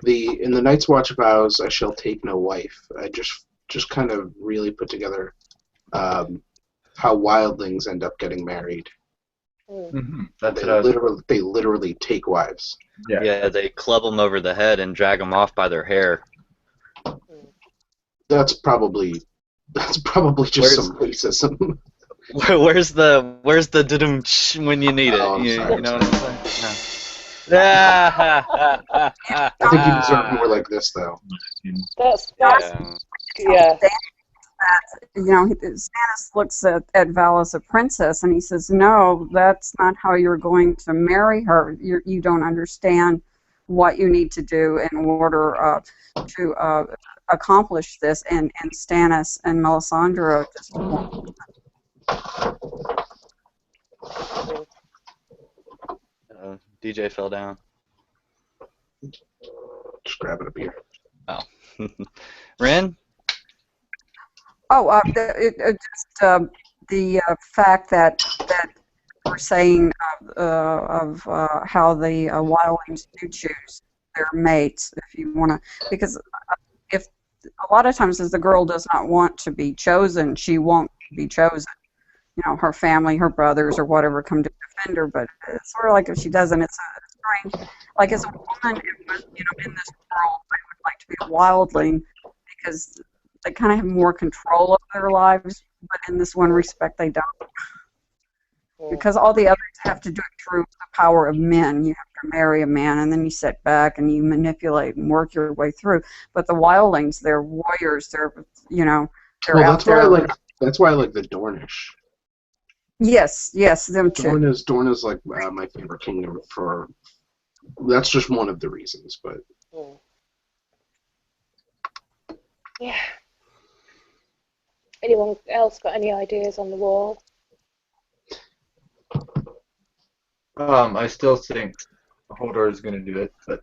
[SPEAKER 5] In the Night's Watch vows, I shall take no wife. I just kind of really put together how wildlings end up getting married.
[SPEAKER 6] Mm-hmm.
[SPEAKER 5] They literally take wives.
[SPEAKER 1] Yeah, they club them over the head and drag them off by their hair.
[SPEAKER 5] That's probably just some racism.
[SPEAKER 1] Where's the dum when you need it?
[SPEAKER 5] Oh,
[SPEAKER 1] You
[SPEAKER 5] sorry,
[SPEAKER 1] know what I'm saying? No.
[SPEAKER 5] I think you deserve more like this, though.
[SPEAKER 3] That's
[SPEAKER 4] yeah. Stannis looks at Val as a princess, and he says, "No, that's not how you're going to marry her. You don't understand what you need to do in order to accomplish this." And Stannis and Melisandre just won't.
[SPEAKER 1] DJ fell down.
[SPEAKER 5] Just grabbing a beer.
[SPEAKER 1] Oh. Ren?
[SPEAKER 4] Oh, just the fact that we're saying of how the wildlings do choose their mates, if you want to, because if a lot of times if the girl does not want to be chosen, she won't be chosen. Her family, her brothers, or whatever come to defend her. But it's sort of like if she doesn't, it's strange. Like as a woman, in this world, I would like to be a wildling because they kind of have more control of their lives. But in this one respect, they don't. Because all the others have to do it through the power of men. You have to marry a man, and then you sit back and you manipulate and work your way through. But the wildlings, they're warriors. They're
[SPEAKER 5] well,
[SPEAKER 4] out there.
[SPEAKER 5] That's why I like the Dornish.
[SPEAKER 4] Yes, yes, them too.
[SPEAKER 5] Dorna's like my favorite kingdom for. That's just one of the reasons, but
[SPEAKER 3] Yeah. Anyone else got any ideas on the wall?
[SPEAKER 6] I still think Hodor is going to do it, but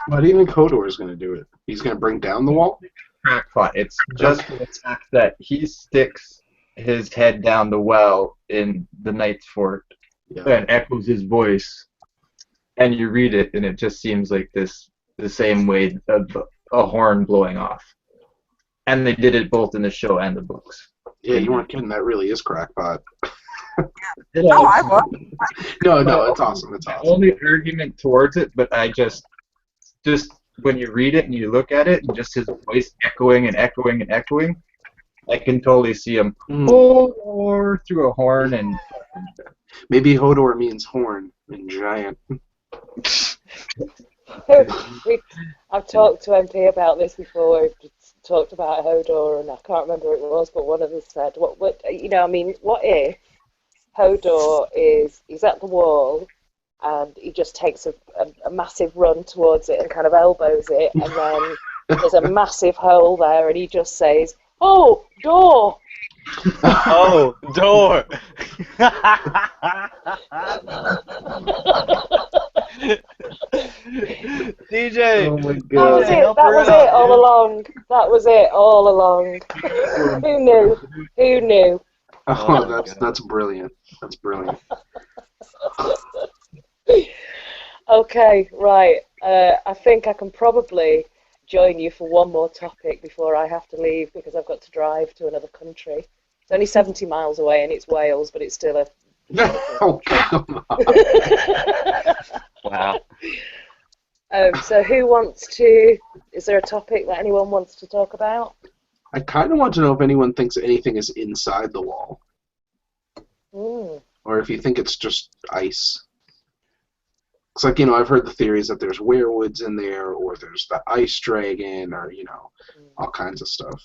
[SPEAKER 5] why do you think Hodor is going to do it? He's going to bring down the wall?
[SPEAKER 6] crackpot. It's just for the fact that he sticks his head down the well in the Knight's Fort and echoes his voice, and you read it, and it just seems like the same way of a horn blowing off. And they did it both in the show and the books.
[SPEAKER 5] Yeah, you weren't kidding. That really is crackpot.
[SPEAKER 4] No, I was.
[SPEAKER 5] No, it's awesome. It's awesome.
[SPEAKER 6] Only argument towards it, but I just when you read it and you look at it, and just his voice echoing and echoing and echoing, I can totally see him or through a horn and.
[SPEAKER 5] Maybe Hodor means horn and giant.
[SPEAKER 3] I've talked to MP about this before. We've talked about Hodor, and I can't remember who it was, but one of us said, "What? What if Hodor he's at the wall, and he just takes a massive run towards it and kind of elbows it, and then there's a massive hole there, and he just says, 'Oh, door!'"
[SPEAKER 1] Oh, door! DJ!
[SPEAKER 6] Oh my
[SPEAKER 3] That
[SPEAKER 6] God.
[SPEAKER 3] was it. That was it all along. That was it all along. Who knew? Who knew?
[SPEAKER 5] Oh, that's brilliant. That's brilliant.
[SPEAKER 3] Okay, right. I think I can probably join you for one more topic before I have to leave because I've got to drive to another country. It's only 70 miles away and it's Wales, but it's still a...
[SPEAKER 5] Oh, come on.
[SPEAKER 1] Wow.
[SPEAKER 3] So who wants to... Is there a topic that anyone wants to talk about?
[SPEAKER 5] I kind of want to know if anyone thinks anything is inside the wall. Or if you think it's just ice. It's like, I've heard the theories that there's werewoods in there, or there's the ice dragon, or, all kinds of stuff.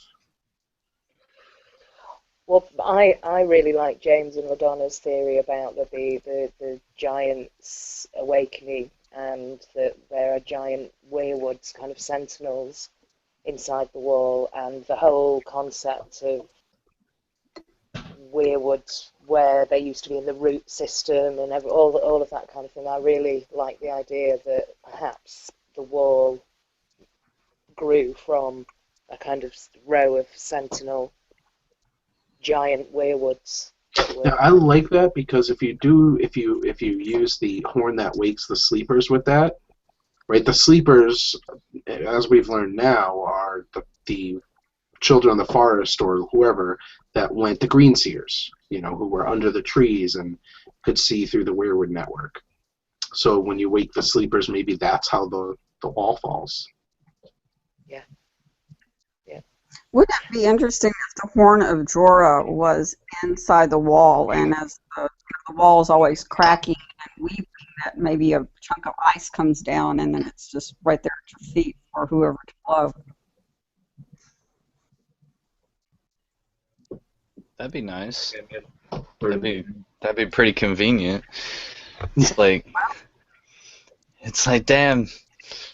[SPEAKER 3] Well, I really like James and Madonna's theory about the giants awakening and that there are giant werewoods, kind of sentinels inside the wall, and the whole concept of werewoods where they used to be in the root system and all of that kind of thing. I really like the idea that perhaps the wall grew from a kind of row of sentinel giant werewoods.
[SPEAKER 5] Yeah, I like that because if you use the horn that wakes the sleepers with that, right? The sleepers, as we've learned now, are the children of the forest or whoever that went the green seers, who were under the trees and could see through the weirwood network. So when you wake the sleepers, maybe that's how the wall falls.
[SPEAKER 3] Yeah.
[SPEAKER 4] Wouldn't it be interesting if the horn of Jorah was inside the wall, and as the wall is always cracking and weeping, that maybe a chunk of ice comes down and then it's just right there at your feet for whoever to blow.
[SPEAKER 1] That'd be nice. That'd be pretty convenient. It's like, damn,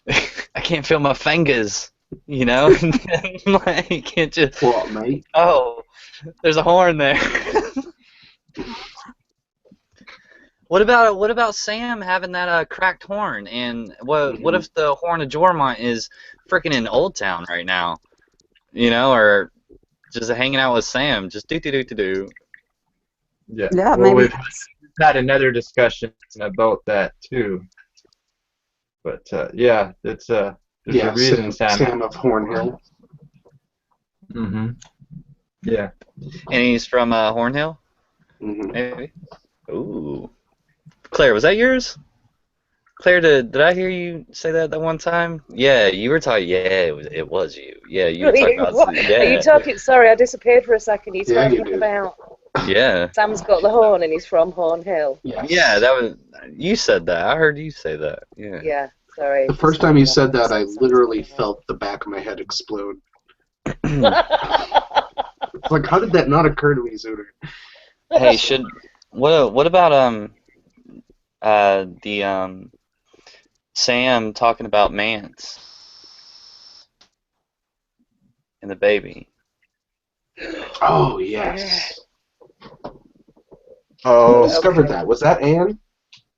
[SPEAKER 1] I can't feel my fingers, Like, you can't just.
[SPEAKER 5] What, mate?
[SPEAKER 1] Oh, there's a horn there. What about Sam having that cracked horn? And what if the horn of Jormont is freaking in Old Town right now? Or just hanging out with Sam, just do.
[SPEAKER 6] Yeah,
[SPEAKER 4] Yeah,
[SPEAKER 6] well,
[SPEAKER 4] maybe.
[SPEAKER 6] we've had another discussion about that too. But yeah, it's there's a reason
[SPEAKER 5] Sam of Hornhill.
[SPEAKER 6] Mm-hmm. Yeah.
[SPEAKER 1] And he's from Hornhill?
[SPEAKER 5] Mm-hmm.
[SPEAKER 1] Maybe. Ooh. Claire, was that yours? Claire, did I hear you say that one time? Yeah, you were talking. Yeah, it was you. Yeah, you were talking about. Yeah.
[SPEAKER 3] Are you talking? Sorry, I disappeared for a second. You're
[SPEAKER 5] Yeah, you
[SPEAKER 3] talking
[SPEAKER 5] did.
[SPEAKER 3] about
[SPEAKER 1] Yeah.
[SPEAKER 3] Sam's got the horn and he's from Hornhill.
[SPEAKER 5] Yes.
[SPEAKER 1] Yeah, that was. You said that. I heard you say that. Yeah.
[SPEAKER 3] Yeah, sorry.
[SPEAKER 5] The first time you said that, I literally felt the back of my head explode. It's like, how did that not occur to me sooner?
[SPEAKER 1] Hey, what about the Sam talking about Mance and the baby?
[SPEAKER 5] Oh, yes. Who
[SPEAKER 6] Oh,
[SPEAKER 5] discovered
[SPEAKER 3] Okay.
[SPEAKER 5] that? Was that Anne?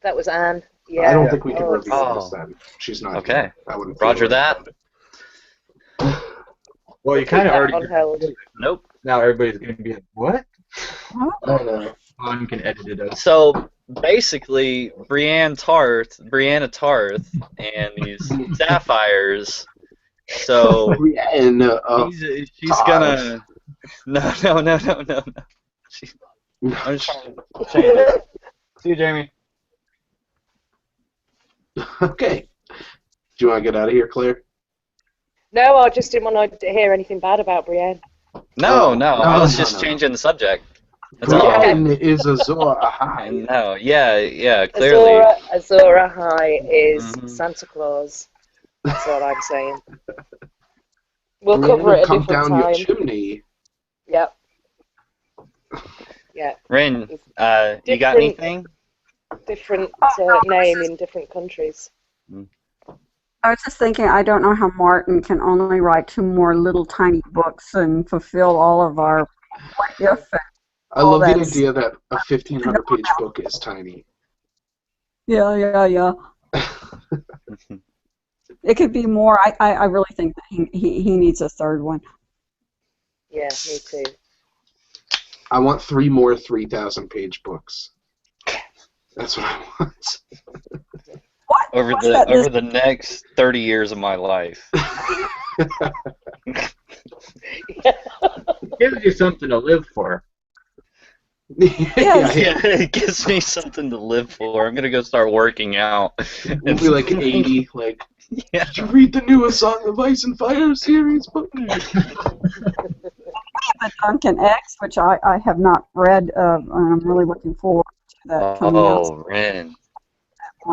[SPEAKER 3] That was Anne.
[SPEAKER 5] I
[SPEAKER 3] Yeah.
[SPEAKER 5] don't
[SPEAKER 6] yeah.
[SPEAKER 5] think we can
[SPEAKER 3] Oh,
[SPEAKER 5] reveal
[SPEAKER 3] it's
[SPEAKER 5] this
[SPEAKER 1] Oh,
[SPEAKER 5] then. She's not
[SPEAKER 1] okay.
[SPEAKER 5] here. I wouldn't feel
[SPEAKER 1] Roger
[SPEAKER 5] right
[SPEAKER 1] that.
[SPEAKER 5] about it.
[SPEAKER 6] Well,
[SPEAKER 3] we'll
[SPEAKER 6] you kind
[SPEAKER 3] keep
[SPEAKER 6] of
[SPEAKER 3] that
[SPEAKER 6] already
[SPEAKER 3] on hold.
[SPEAKER 6] revealed it.
[SPEAKER 1] Nope.
[SPEAKER 6] Now everybody's going to be like, what?
[SPEAKER 5] I know.
[SPEAKER 6] One can edit it up.
[SPEAKER 1] So basically, Brianna Tarth, and these sapphires. So
[SPEAKER 5] Brienne
[SPEAKER 1] she's
[SPEAKER 5] Tarth.
[SPEAKER 1] gonna no. She, I'm just trying to change it. See you, Jamie.
[SPEAKER 5] Okay. Do you want to get out of here, Claire?
[SPEAKER 3] No, I just didn't want to hear anything bad about Brienne.
[SPEAKER 1] No,
[SPEAKER 5] Oh,
[SPEAKER 1] I was
[SPEAKER 5] no,
[SPEAKER 1] just
[SPEAKER 5] no.
[SPEAKER 1] changing the subject. That's
[SPEAKER 3] Oh,
[SPEAKER 1] all.
[SPEAKER 3] okay.
[SPEAKER 5] Brienne is Azor Ahai.
[SPEAKER 1] No, yeah, clearly.
[SPEAKER 3] Azora High is
[SPEAKER 1] Hmm.
[SPEAKER 3] Santa Claus. That's all I'm saying. We'll
[SPEAKER 5] Brienne
[SPEAKER 3] cover it a
[SPEAKER 5] come
[SPEAKER 3] different
[SPEAKER 5] down your
[SPEAKER 3] time.
[SPEAKER 5] chimney.
[SPEAKER 3] Yep. Yeah.
[SPEAKER 1] Rin,
[SPEAKER 3] It's
[SPEAKER 1] you got anything?
[SPEAKER 3] different name in different countries.
[SPEAKER 4] I was just thinking, I don't know how Martin can only write 2 more little tiny books and fulfill all of our what if and
[SPEAKER 5] I
[SPEAKER 4] all
[SPEAKER 5] love the
[SPEAKER 4] that.
[SPEAKER 5] idea that a 1,500-page book is tiny.
[SPEAKER 4] Yeah. It could be more. I really think that he needs a third one.
[SPEAKER 3] Yeah, me too.
[SPEAKER 5] I want 3 more 3,000-page books. That's what I want.
[SPEAKER 4] What?
[SPEAKER 1] Over
[SPEAKER 4] What's that?
[SPEAKER 1] over the next 30 years of my life.
[SPEAKER 6] It gives you something to live for.
[SPEAKER 5] Yeah.
[SPEAKER 1] Yeah, it gives me something to live for. I'm gonna go start working out.
[SPEAKER 5] We'll be like 80, like,
[SPEAKER 1] Yeah.
[SPEAKER 5] did you read the newest Song of Ice and Fire series book?
[SPEAKER 4] The Duncan X, which I have not read, and I'm really looking forward to that coming out.
[SPEAKER 1] Oh, Ren.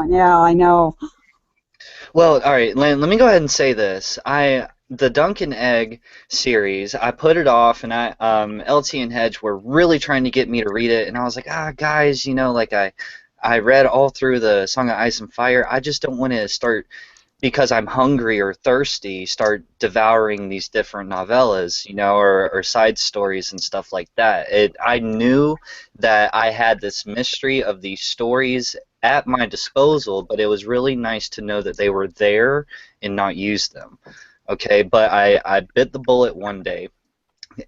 [SPEAKER 4] Yeah, I know.
[SPEAKER 1] Well, all right, let me go ahead and say this. The Duncan Egg series, I put it off, and LT and Hedge were really trying to get me to read it, and I was like, guys, like I read all through the Song of Ice and Fire. I just don't want to start, because I'm hungry or thirsty, start devouring these different novellas, or side stories and stuff like that. I knew that I had this mystery of these stories at my disposal, but it was really nice to know that they were there and not use them. Okay, but I bit the bullet one day,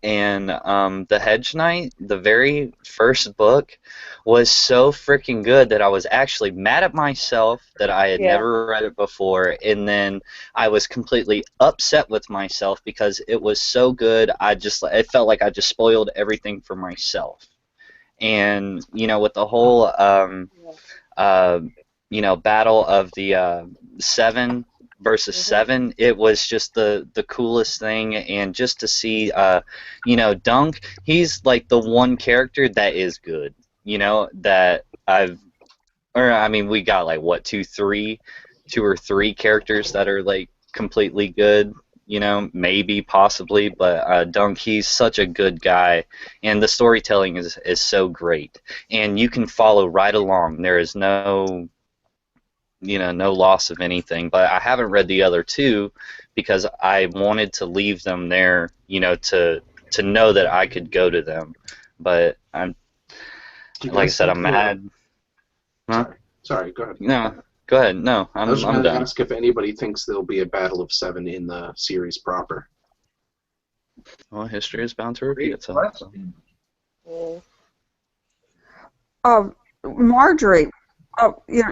[SPEAKER 1] and the Hedge Knight, the very first book, was so freaking good that I was actually mad at myself that I had
[SPEAKER 3] Yeah.
[SPEAKER 1] never read it before, and then I was completely upset with myself because it was so good. It felt like I just spoiled everything for myself, and with the whole battle of the 7 versus 7, it was just the coolest thing. And just to see Dunk, he's like the one character that is good, that we got like what, two or three characters that are like completely good, maybe, possibly, but Dunk, he's such a good guy, and the storytelling is so great, and you can follow right along. There is no loss of anything. But I haven't read the other two because I wanted to leave them there, to know that I could go to them. But
[SPEAKER 5] Do you
[SPEAKER 1] like I
[SPEAKER 5] guys
[SPEAKER 1] said,
[SPEAKER 5] think
[SPEAKER 1] I'm mad. Huh?
[SPEAKER 5] Sorry, go ahead.
[SPEAKER 1] No, go ahead. No,
[SPEAKER 5] I was
[SPEAKER 1] I'm
[SPEAKER 5] going to
[SPEAKER 1] done.
[SPEAKER 5] ask if anybody thinks there'll be a Battle of 7 in the series proper.
[SPEAKER 1] Well, history is bound to repeat
[SPEAKER 6] Great
[SPEAKER 1] itself.
[SPEAKER 6] question.
[SPEAKER 4] Marjorie,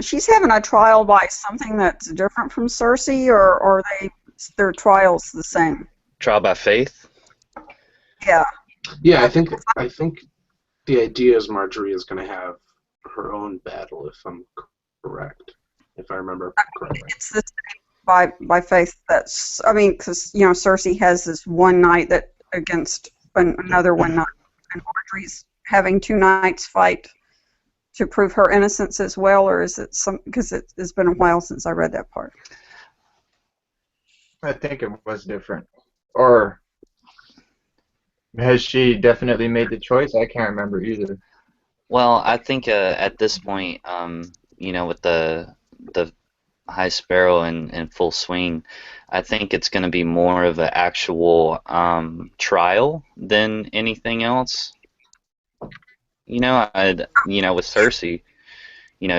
[SPEAKER 4] she's having a trial by something that's different from Cersei, or are their trials the same?
[SPEAKER 1] Trial by faith.
[SPEAKER 4] Yeah.
[SPEAKER 5] Yeah, I think the idea is Marjorie is going to have her own battle, if I'm correct, if I remember correctly.
[SPEAKER 4] It's the same by faith. Because Cersei has this one night that against another one night, and Marjorie's having 2 nights fight to prove her innocence as well, or is it because it's been a while since I read that part?
[SPEAKER 6] I think it was different. Or Has she definitely made the choice? I can't remember either.
[SPEAKER 1] Well, I think at this point, with the High Sparrow in full swing, I think it's going to be more of an actual trial than anything else. With Cersei,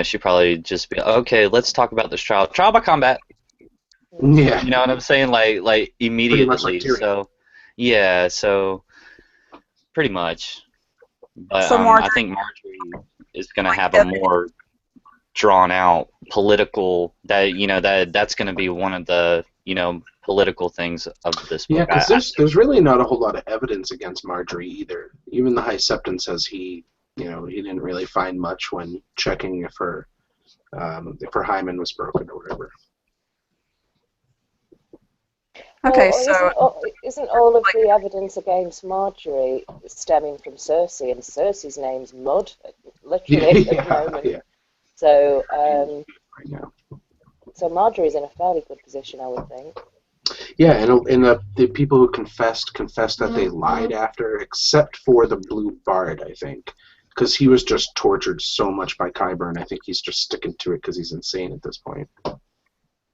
[SPEAKER 1] she probably just be okay. Let's talk about this trial. Trial by combat.
[SPEAKER 5] Yeah,
[SPEAKER 1] You know what I'm saying? Like
[SPEAKER 5] pretty much like
[SPEAKER 1] immediately.
[SPEAKER 5] Tyrion.
[SPEAKER 1] So, yeah. So pretty much. But
[SPEAKER 4] So
[SPEAKER 1] I
[SPEAKER 4] Marjorie,
[SPEAKER 1] think Marjorie is going to have a more drawn out political that's going to be one of the political things of this
[SPEAKER 5] Yeah,
[SPEAKER 1] book.
[SPEAKER 5] because there's really not a whole lot of evidence against Marjorie either. Even the High Septon says he didn't really find much when checking if her hymen was broken or whatever.
[SPEAKER 4] okay,
[SPEAKER 3] Well,
[SPEAKER 4] so
[SPEAKER 3] isn't all of the evidence against Marjorie stemming from Cersei, and Cersei's name's Mud, literally at the moment.
[SPEAKER 5] Yeah,
[SPEAKER 3] So,
[SPEAKER 5] right now.
[SPEAKER 3] so Marjorie's in a fairly good position, I would think.
[SPEAKER 5] Yeah, and the people who confessed that they lied after, except for the Blue Bard, I think, because he was just tortured so much by Qyburn. I think he's just sticking to it because he's insane at this point.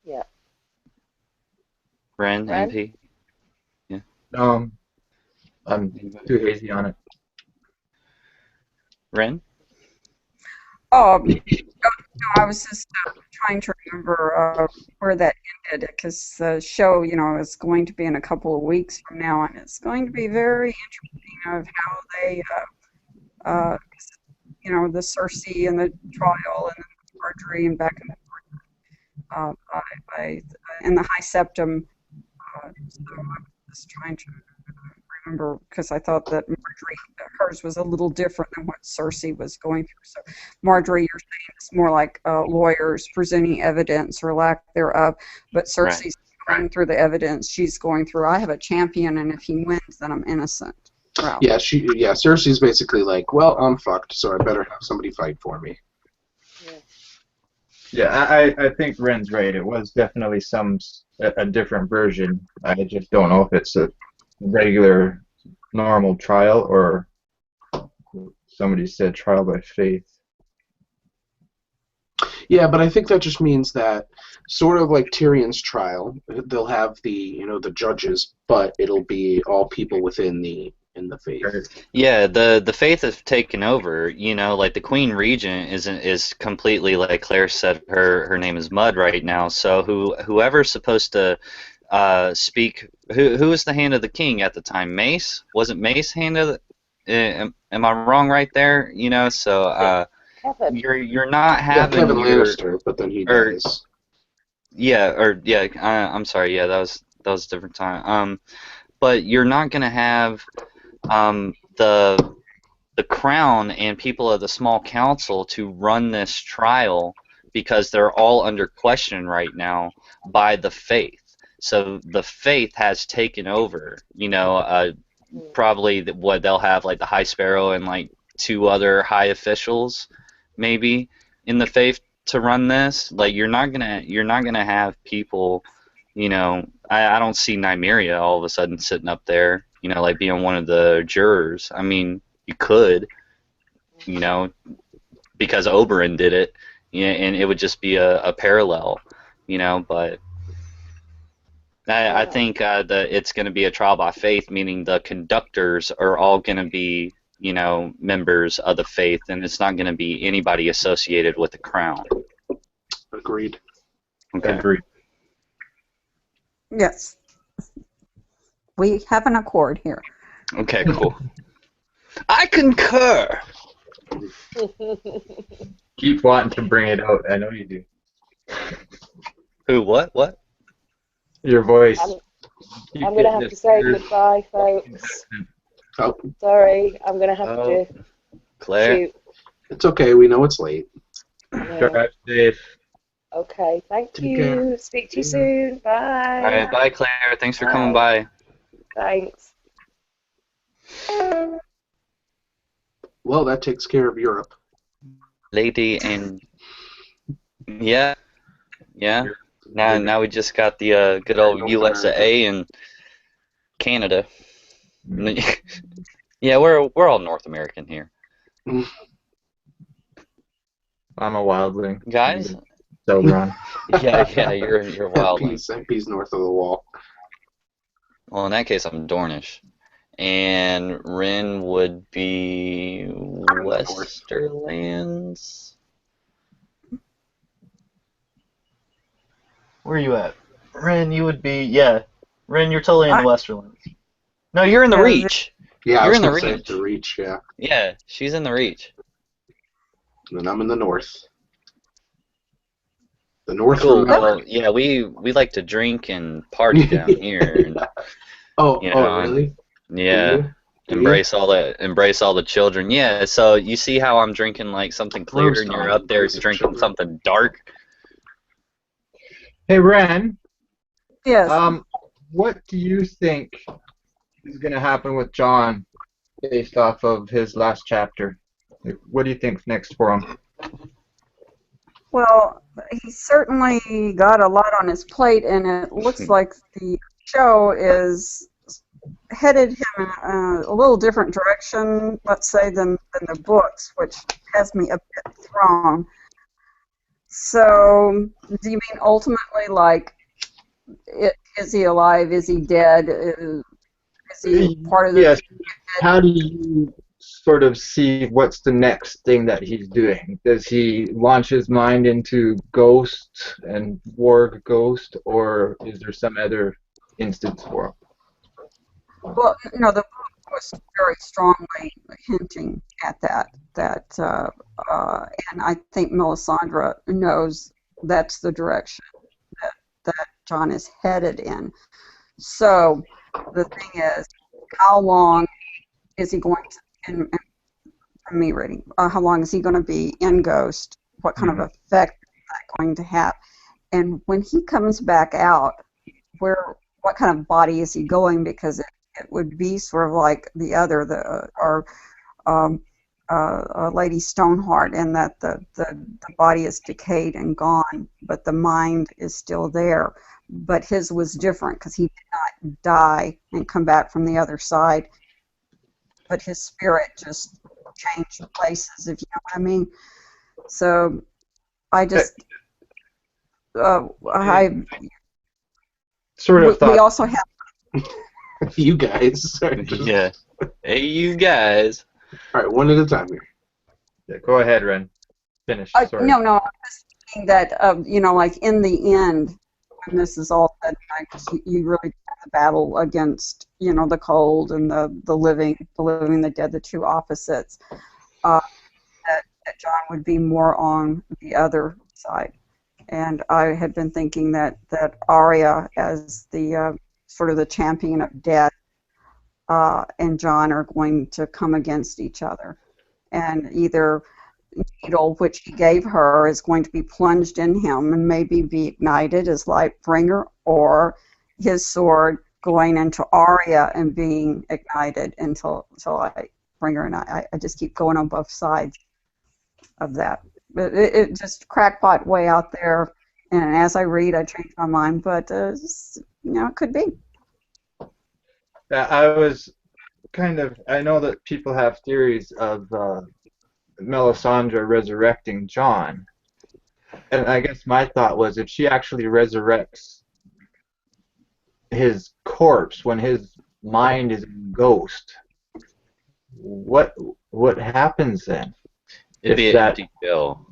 [SPEAKER 3] Yeah.
[SPEAKER 1] Ren,
[SPEAKER 3] Ren?
[SPEAKER 1] MP.
[SPEAKER 6] I'm too hazy on it.
[SPEAKER 1] Ren.
[SPEAKER 4] no, I was just trying to remember where that ended because the show, is going to be in a couple of weeks from now, and it's going to be very interesting of how they, the Cersei and the trial and the Marjorie and back and forth in the High Septum. So I'm just trying to remember because I thought that hers was a little different than what Cersei was going through. So, Marjorie, you're saying it's more like lawyers presenting evidence or lack thereof, but Cersei's going through the evidence. She's going through, I have a champion, and if he wins, then I'm innocent. Wow.
[SPEAKER 5] Yeah, Cersei's basically like, well, I'm fucked, so I better have somebody fight for me.
[SPEAKER 6] Yeah, I think Ren's right. It was definitely a different version. I just don't know if it's a regular, normal trial or somebody said trial by faith.
[SPEAKER 5] Yeah, but I think that just means that sort of like Tyrion's trial, they'll have the judges, but it'll be all people within the faith.
[SPEAKER 1] Yeah, the faith has taken over. Like the Queen Regent is completely, like Claire said, her name is Mud right now. So whoever's supposed to speak, who was the hand of the king at the time? Mace? Wasn't Mace hand of the? Am I wrong right there? So
[SPEAKER 3] Kevin.
[SPEAKER 1] you're not having
[SPEAKER 5] Kevin Lannister, but then he dies.
[SPEAKER 1] I'm sorry. Yeah, that was a different time. But you're not gonna have the crown and people of the small council to run this trial because they're all under question right now by the faith. So the faith has taken over. Probably what they'll have, like the High Sparrow and like two other high officials, maybe in the faith to run this. Like you're not gonna have people. I don't see Nymeria all of a sudden sitting up there, like being one of the jurors. I mean, you could, because Oberyn did it, and it would just be a parallel, but I think that it's going to be a trial by faith, meaning the conductors are all going to be, members of the faith, and it's not going to be anybody associated with the crown.
[SPEAKER 5] Agreed.
[SPEAKER 1] Okay.
[SPEAKER 6] Agreed.
[SPEAKER 4] Yes. We have an accord here.
[SPEAKER 1] Okay, cool. I concur.
[SPEAKER 6] Keep wanting to bring it out. I know you do.
[SPEAKER 1] Who? What?
[SPEAKER 6] Your voice.
[SPEAKER 3] I'm going to have to say goodbye, folks.
[SPEAKER 5] Oh.
[SPEAKER 3] Sorry, I'm going to have to
[SPEAKER 1] Claire.
[SPEAKER 3] shoot.
[SPEAKER 5] It's okay. We know it's late.
[SPEAKER 6] Drive safe.
[SPEAKER 3] Okay, thank
[SPEAKER 5] Take
[SPEAKER 3] you.
[SPEAKER 5] care.
[SPEAKER 3] Speak to you soon. Bye.
[SPEAKER 1] All right, bye, Claire. Thanks for coming by.
[SPEAKER 3] Thanks.
[SPEAKER 5] Well, that takes care of Europe.
[SPEAKER 1] Lady and yeah. Now we just got the good old USA and Canada. Yeah, we're all North American here,
[SPEAKER 6] I'm a wildling.
[SPEAKER 1] guys.
[SPEAKER 6] Celdron.
[SPEAKER 1] Yeah, you're a wildling.
[SPEAKER 5] That piece north of the wall.
[SPEAKER 1] Well, in that case, I'm Dornish, and Ren would be
[SPEAKER 5] I'm in the north.
[SPEAKER 1] Westerlands.
[SPEAKER 7] Where are you at? Ren, you would be, yeah. Ren, you're totally in the
[SPEAKER 4] I,
[SPEAKER 7] Westerlands.
[SPEAKER 1] No, you're in the
[SPEAKER 4] yeah,
[SPEAKER 1] Reach.
[SPEAKER 5] Yeah, I
[SPEAKER 1] You're
[SPEAKER 5] was
[SPEAKER 1] in the
[SPEAKER 5] gonna say the
[SPEAKER 1] Reach.
[SPEAKER 5] reach. Yeah,
[SPEAKER 1] Yeah, she's in the Reach.
[SPEAKER 5] and I'm in the north. The north
[SPEAKER 1] Cool.
[SPEAKER 5] remember.
[SPEAKER 1] Well, yeah, we like to drink and party down here, and and
[SPEAKER 5] Really? Do
[SPEAKER 1] yeah,
[SPEAKER 5] you? Do you?
[SPEAKER 1] embrace all the children. Yeah. So you see how I'm drinking like something clear,
[SPEAKER 5] Gross,
[SPEAKER 1] and you're
[SPEAKER 5] Don.
[SPEAKER 1] up there
[SPEAKER 5] Embrace of
[SPEAKER 1] drinking
[SPEAKER 5] children.
[SPEAKER 1] something dark.
[SPEAKER 6] Hey, Ren,
[SPEAKER 4] yes.
[SPEAKER 6] what do you think is going to happen with John based off of his last chapter? Like, what do you think's next for him?
[SPEAKER 4] Well, he certainly got a lot on his plate, and it looks like the show is headed him in a little different direction, let's say, than the books, which has me a bit thrown. So, do you mean ultimately, like, is he alive? Is he dead? Is he part of the
[SPEAKER 6] Yes. How do you sort of see what's the next thing that he's doing? Does he launch his mind into Ghost and Warg Ghost, or is there some other instance for him?
[SPEAKER 4] Well, no, the book was very strongly hinting at that. And I think Melisandre knows that's the direction that John is headed in. So the thing is, how long is he going to? From me reading, how long is he going to be in Ghost? What kind of effect is that going to have? And when he comes back out, what kind of body is he going? Because it would be sort of like the other, Lady Stoneheart, in that the body is decayed and gone, but the mind is still there. But his was different because he did not die and come back from the other side, but his spirit just changed places, if you know what I mean. So I just,
[SPEAKER 6] Sort of
[SPEAKER 4] we
[SPEAKER 6] thought.
[SPEAKER 4] also have.
[SPEAKER 5] You guys.
[SPEAKER 1] Yeah. Hey, you guys.
[SPEAKER 5] All right, one at a time here.
[SPEAKER 6] Yeah, go ahead, Ren. Finish. Sorry.
[SPEAKER 4] No, I'm just thinking that, like in the end, when this is all said, you really have the battle against, the cold and the living, the dead, the two opposites. That John would be more on the other side, and I had been thinking that Arya, as the sort of the champion of death, and John are going to come against each other, and either needle which he gave her is going to be plunged in him and maybe be ignited as Lightbringer, or his sword going into Arya and being ignited until Lightbringer, and I just keep going on both sides of that. But it just crackpot way out there, and as I read, I change my mind, but it could be.
[SPEAKER 6] I was I know that people have theories of Melisandre resurrecting John. And I guess my thought was, if she actually resurrects his corpse when his mind is in Ghost, what happens then?
[SPEAKER 1] It'd be an empty shell.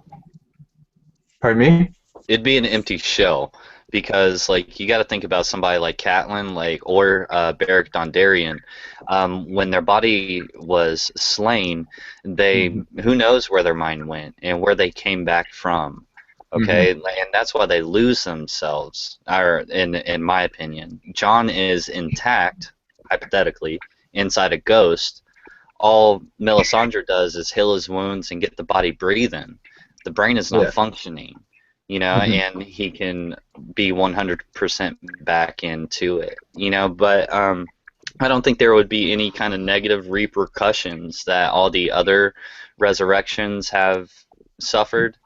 [SPEAKER 6] Pardon me?
[SPEAKER 1] It'd be an empty shell, because like you got to think about somebody like Catelyn, or Beric Dondarrion. When their body was slain, who knows where their mind went and where they came back from. Okay, and that's why they lose themselves. Or in my opinion, John is intact, hypothetically, inside a ghost. All Melisandre does is heal his wounds and get the body breathing. The brain is not functioning, and he can be 100% back into it, but I don't think there would be any kind of negative repercussions that all the other resurrections have suffered.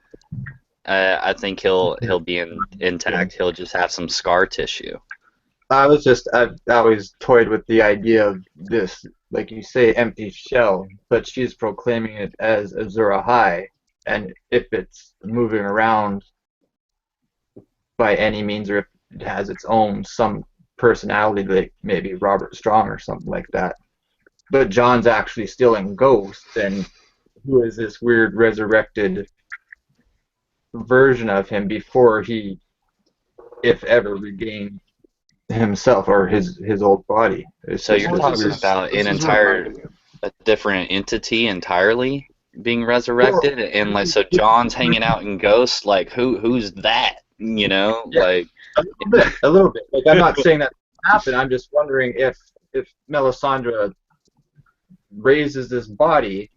[SPEAKER 1] I think he'll be intact. He'll just have some scar tissue.
[SPEAKER 6] I've always toyed with the idea of this, like you say, empty shell, but she's proclaiming it as Azura High, and if it's moving around by any means, or if it has its own some personality, like maybe Robert Strong or something like that. But John's actually still in Ghost, and who is this weird resurrected version of him before he, if ever, regained himself or his old body. It's
[SPEAKER 1] So
[SPEAKER 6] just
[SPEAKER 1] you're
[SPEAKER 5] Well,
[SPEAKER 6] this
[SPEAKER 1] talking
[SPEAKER 6] weird.
[SPEAKER 1] about
[SPEAKER 5] this
[SPEAKER 1] an
[SPEAKER 5] is reminding
[SPEAKER 1] entire
[SPEAKER 5] me of.
[SPEAKER 1] a different entity entirely being
[SPEAKER 6] Well,
[SPEAKER 1] resurrected, and like so John's hanging out in Ghost. Like who's that? You know,
[SPEAKER 6] yeah,
[SPEAKER 1] like
[SPEAKER 6] a little bit, a little bit. Like I'm not saying that happened. I'm just wondering if Melisandre raises this body,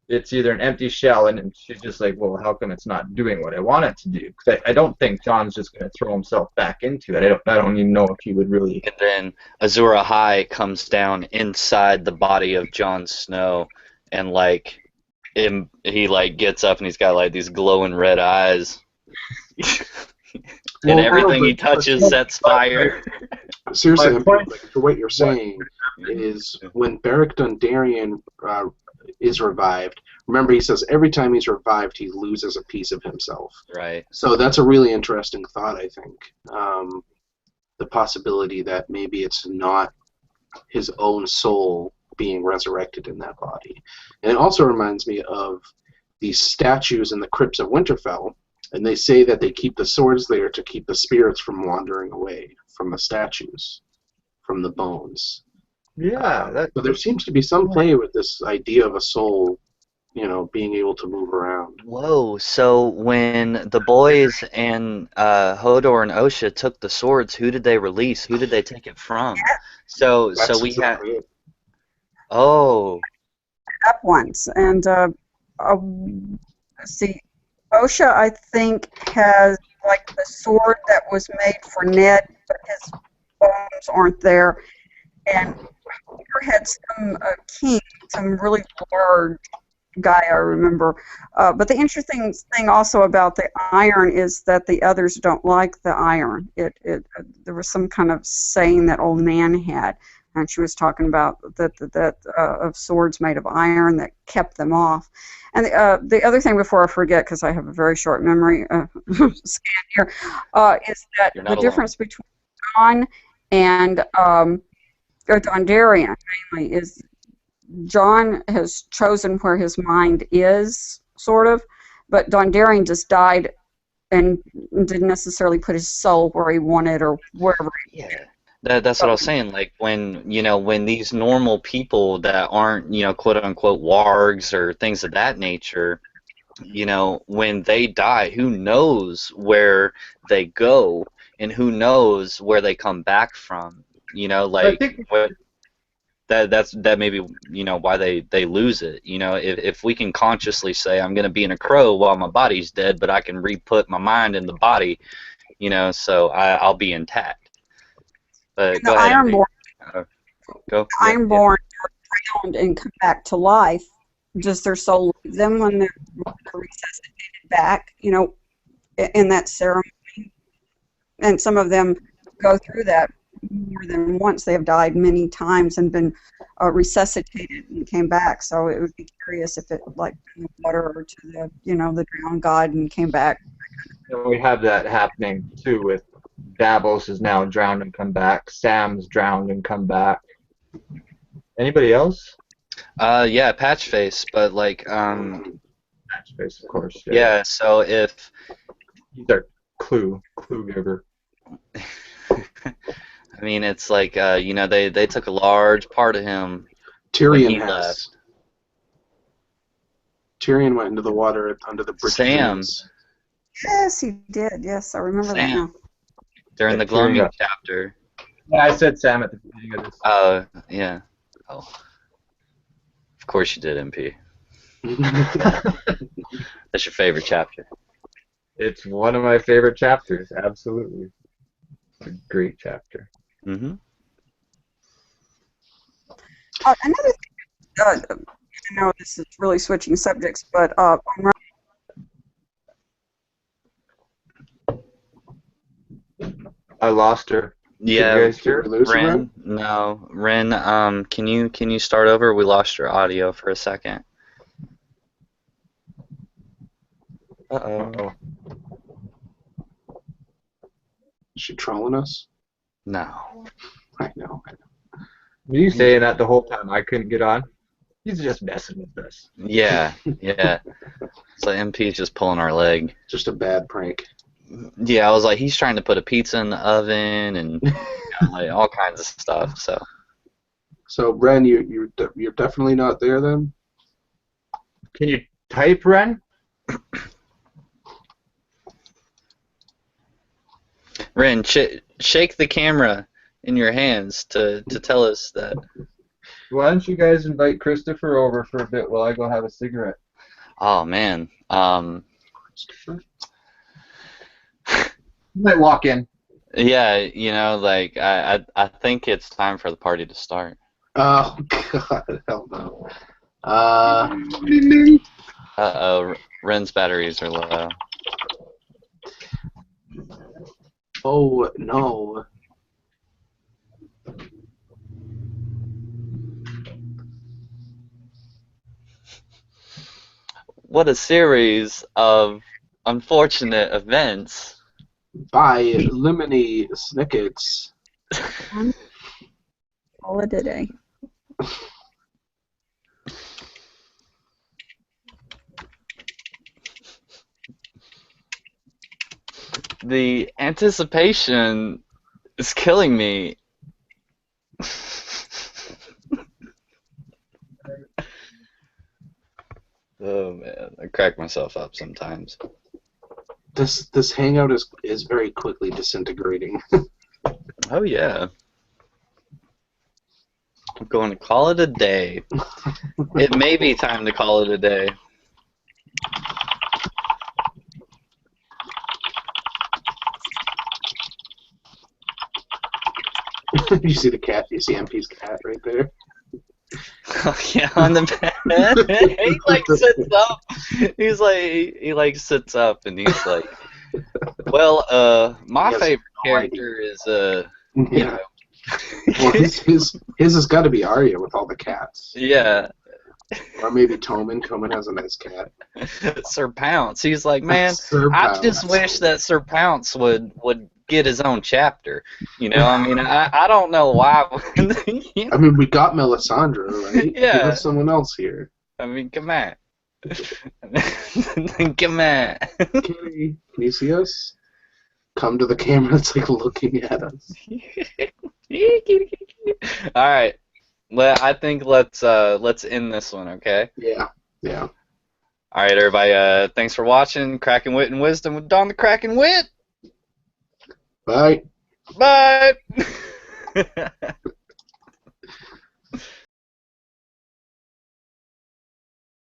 [SPEAKER 6] it's either an empty shell, and she's just like, well, how come it's not doing what I want it to do? Because I don't think John's just going to throw himself back into it. I don't even know if he would really.
[SPEAKER 1] and then Azura High comes down inside the body of Jon Snow, and like he like gets up and he's got like these glowing red eyes, and
[SPEAKER 5] Well, no,
[SPEAKER 1] everything he
[SPEAKER 5] but
[SPEAKER 1] touches sets fire.
[SPEAKER 5] seriously,
[SPEAKER 6] My
[SPEAKER 5] I mean,
[SPEAKER 6] point.
[SPEAKER 5] like, to what you're saying is when Beric Dondarrion is revived, remember he says every time he's revived he loses a piece of himself.
[SPEAKER 1] Right.
[SPEAKER 5] So that's a really interesting thought, I think. The possibility that maybe it's not his own soul being resurrected in that body. And it also reminds me of these statues in the crypts of Winterfell, and they say that they keep the swords there to keep the spirits from wandering away from the statues, from the bones.
[SPEAKER 6] Yeah,
[SPEAKER 5] So there seems to be some play with this idea of a soul, being able to move around.
[SPEAKER 1] Whoa, so when the boys and Hodor and Osha took the swords, who did they release? Who did they take it from? So
[SPEAKER 5] That's
[SPEAKER 1] we had
[SPEAKER 5] exactly it.
[SPEAKER 1] oh,
[SPEAKER 4] Up once, and see, OSHA I think has like the sword that was made for Ned, but his bones aren't there, and Peter had some king, some really large guy I remember. But the interesting thing also about the iron is that the others don't like the iron. There was some kind of saying that old Nan had, and she was talking about that of swords made of iron that kept them off. And the other thing, before I forget, because I have a very short memory scan here, is that
[SPEAKER 1] you're
[SPEAKER 4] the
[SPEAKER 1] not alone.
[SPEAKER 4] difference between John and Dondarrion mainly is John has chosen where his mind is, sort of, but Dondarrion just died and didn't necessarily put his soul where he wanted or wherever.
[SPEAKER 1] Yeah. That's what I was saying. Like when these normal people that aren't, quote unquote wargs or things of that nature, when they die, who knows where they go and who knows where they come back from?
[SPEAKER 6] I
[SPEAKER 1] Like
[SPEAKER 6] think
[SPEAKER 1] what that may be why they lose it. If we can consciously say I'm going to be in a crow while my body's dead, but I can re-put my mind in the body, so I'll be intact. But
[SPEAKER 4] And
[SPEAKER 1] go
[SPEAKER 4] the
[SPEAKER 1] ahead, MB.
[SPEAKER 4] Ironborn,
[SPEAKER 1] Go. Yeah, yeah.
[SPEAKER 4] Ironborn are drowned and come back to life. Does their soul leave them when they're resuscitated back? In that ceremony, and some of them go through that more than once. They have died many times and been resuscitated and came back. So it would be curious if it like in the water or to the the drowned god and came back.
[SPEAKER 6] we have that happening too with Davos is now drowned and come back. Sam's drowned and come back. Anybody else?
[SPEAKER 1] Yeah, patch face, but like
[SPEAKER 6] Space, of course.
[SPEAKER 1] yeah. So if
[SPEAKER 6] He's our clue giver.
[SPEAKER 1] I mean, it's like they took a large part of him when
[SPEAKER 5] Tyrion
[SPEAKER 1] he
[SPEAKER 5] has.
[SPEAKER 1] left.
[SPEAKER 5] Tyrion went into the water under the bridge.
[SPEAKER 1] Sam.
[SPEAKER 4] Yes, he did. Yes, I remember that
[SPEAKER 1] Sam
[SPEAKER 4] now.
[SPEAKER 1] during the gloaming chapter.
[SPEAKER 6] Yeah, I said Sam at the beginning of this.
[SPEAKER 1] Yeah. Oh, of course you did, MP. That's your favorite chapter.
[SPEAKER 6] It's one of my favorite chapters. Absolutely, it's a great chapter.
[SPEAKER 1] Mm-hmm.
[SPEAKER 4] Another thing, I know this is really switching subjects, but
[SPEAKER 6] I lost her. Can you
[SPEAKER 1] Yeah,
[SPEAKER 6] guys
[SPEAKER 5] Did we
[SPEAKER 6] hear?
[SPEAKER 5] lose you, Ren?
[SPEAKER 1] Ren. No, Ren. Can you start over? We lost your audio for a second. Uh-oh.
[SPEAKER 6] Uh-oh.
[SPEAKER 5] Is she trolling us?
[SPEAKER 1] No.
[SPEAKER 5] I know.
[SPEAKER 6] Were you saying that the whole time I couldn't get on? He's just messing with us.
[SPEAKER 1] Yeah, yeah. So MP's just pulling our leg.
[SPEAKER 5] Just a bad prank.
[SPEAKER 1] Yeah, I was like, he's trying to put a pizza in the oven and like all kinds of stuff. So
[SPEAKER 5] So, Ren, you're definitely not there then?
[SPEAKER 6] Can you type, Ren?
[SPEAKER 1] Ren, shake the camera in your hands to tell us that.
[SPEAKER 6] Why don't you guys invite Christopher over for a bit while I go have a cigarette?
[SPEAKER 1] Oh man.
[SPEAKER 6] You might walk in.
[SPEAKER 1] Yeah, like I think it's time for the party to start.
[SPEAKER 5] Oh, God, hell no.
[SPEAKER 1] Uh-oh, Ren's batteries are low.
[SPEAKER 5] Oh, no.
[SPEAKER 1] What a series of unfortunate events.
[SPEAKER 5] By Lemony Snickets.
[SPEAKER 4] Call it a day.
[SPEAKER 1] The anticipation is killing me. Oh man, I crack myself up sometimes.
[SPEAKER 5] This hangout is very quickly disintegrating.
[SPEAKER 1] Oh yeah. I'm going to call it a day. It may be time to call it a day.
[SPEAKER 5] You see the cat? You see MP's cat right there?
[SPEAKER 1] Oh yeah, on the bed. He like sits up. He like sits up and he's like, well, my
[SPEAKER 5] He has
[SPEAKER 1] favorite
[SPEAKER 5] no idea.
[SPEAKER 1] character is you
[SPEAKER 5] Yeah.
[SPEAKER 1] know.
[SPEAKER 5] Well, his has got to be Arya with all the cats.
[SPEAKER 1] Yeah.
[SPEAKER 5] Or maybe Toman. Toman has a nice cat.
[SPEAKER 1] Sir Pounce. He's like, man,
[SPEAKER 5] Sir
[SPEAKER 1] I just
[SPEAKER 5] Pounce.
[SPEAKER 1] wish that Sir Pounce would get his own chapter. I mean, I don't know why.
[SPEAKER 5] I mean, we got Melisandre, right?
[SPEAKER 1] Yeah.
[SPEAKER 5] Give us someone else here.
[SPEAKER 1] I mean, come on. Come on.
[SPEAKER 5] Kitty, can you see us? Come to the camera. It's like looking at us.
[SPEAKER 1] All right. Well, I think let's end this one, okay?
[SPEAKER 5] Yeah. Yeah.
[SPEAKER 1] All right, everybody. Thanks for watching Kraken Wit and Wisdom with Don the Kraken Wit.
[SPEAKER 5] Bye.
[SPEAKER 1] Bye.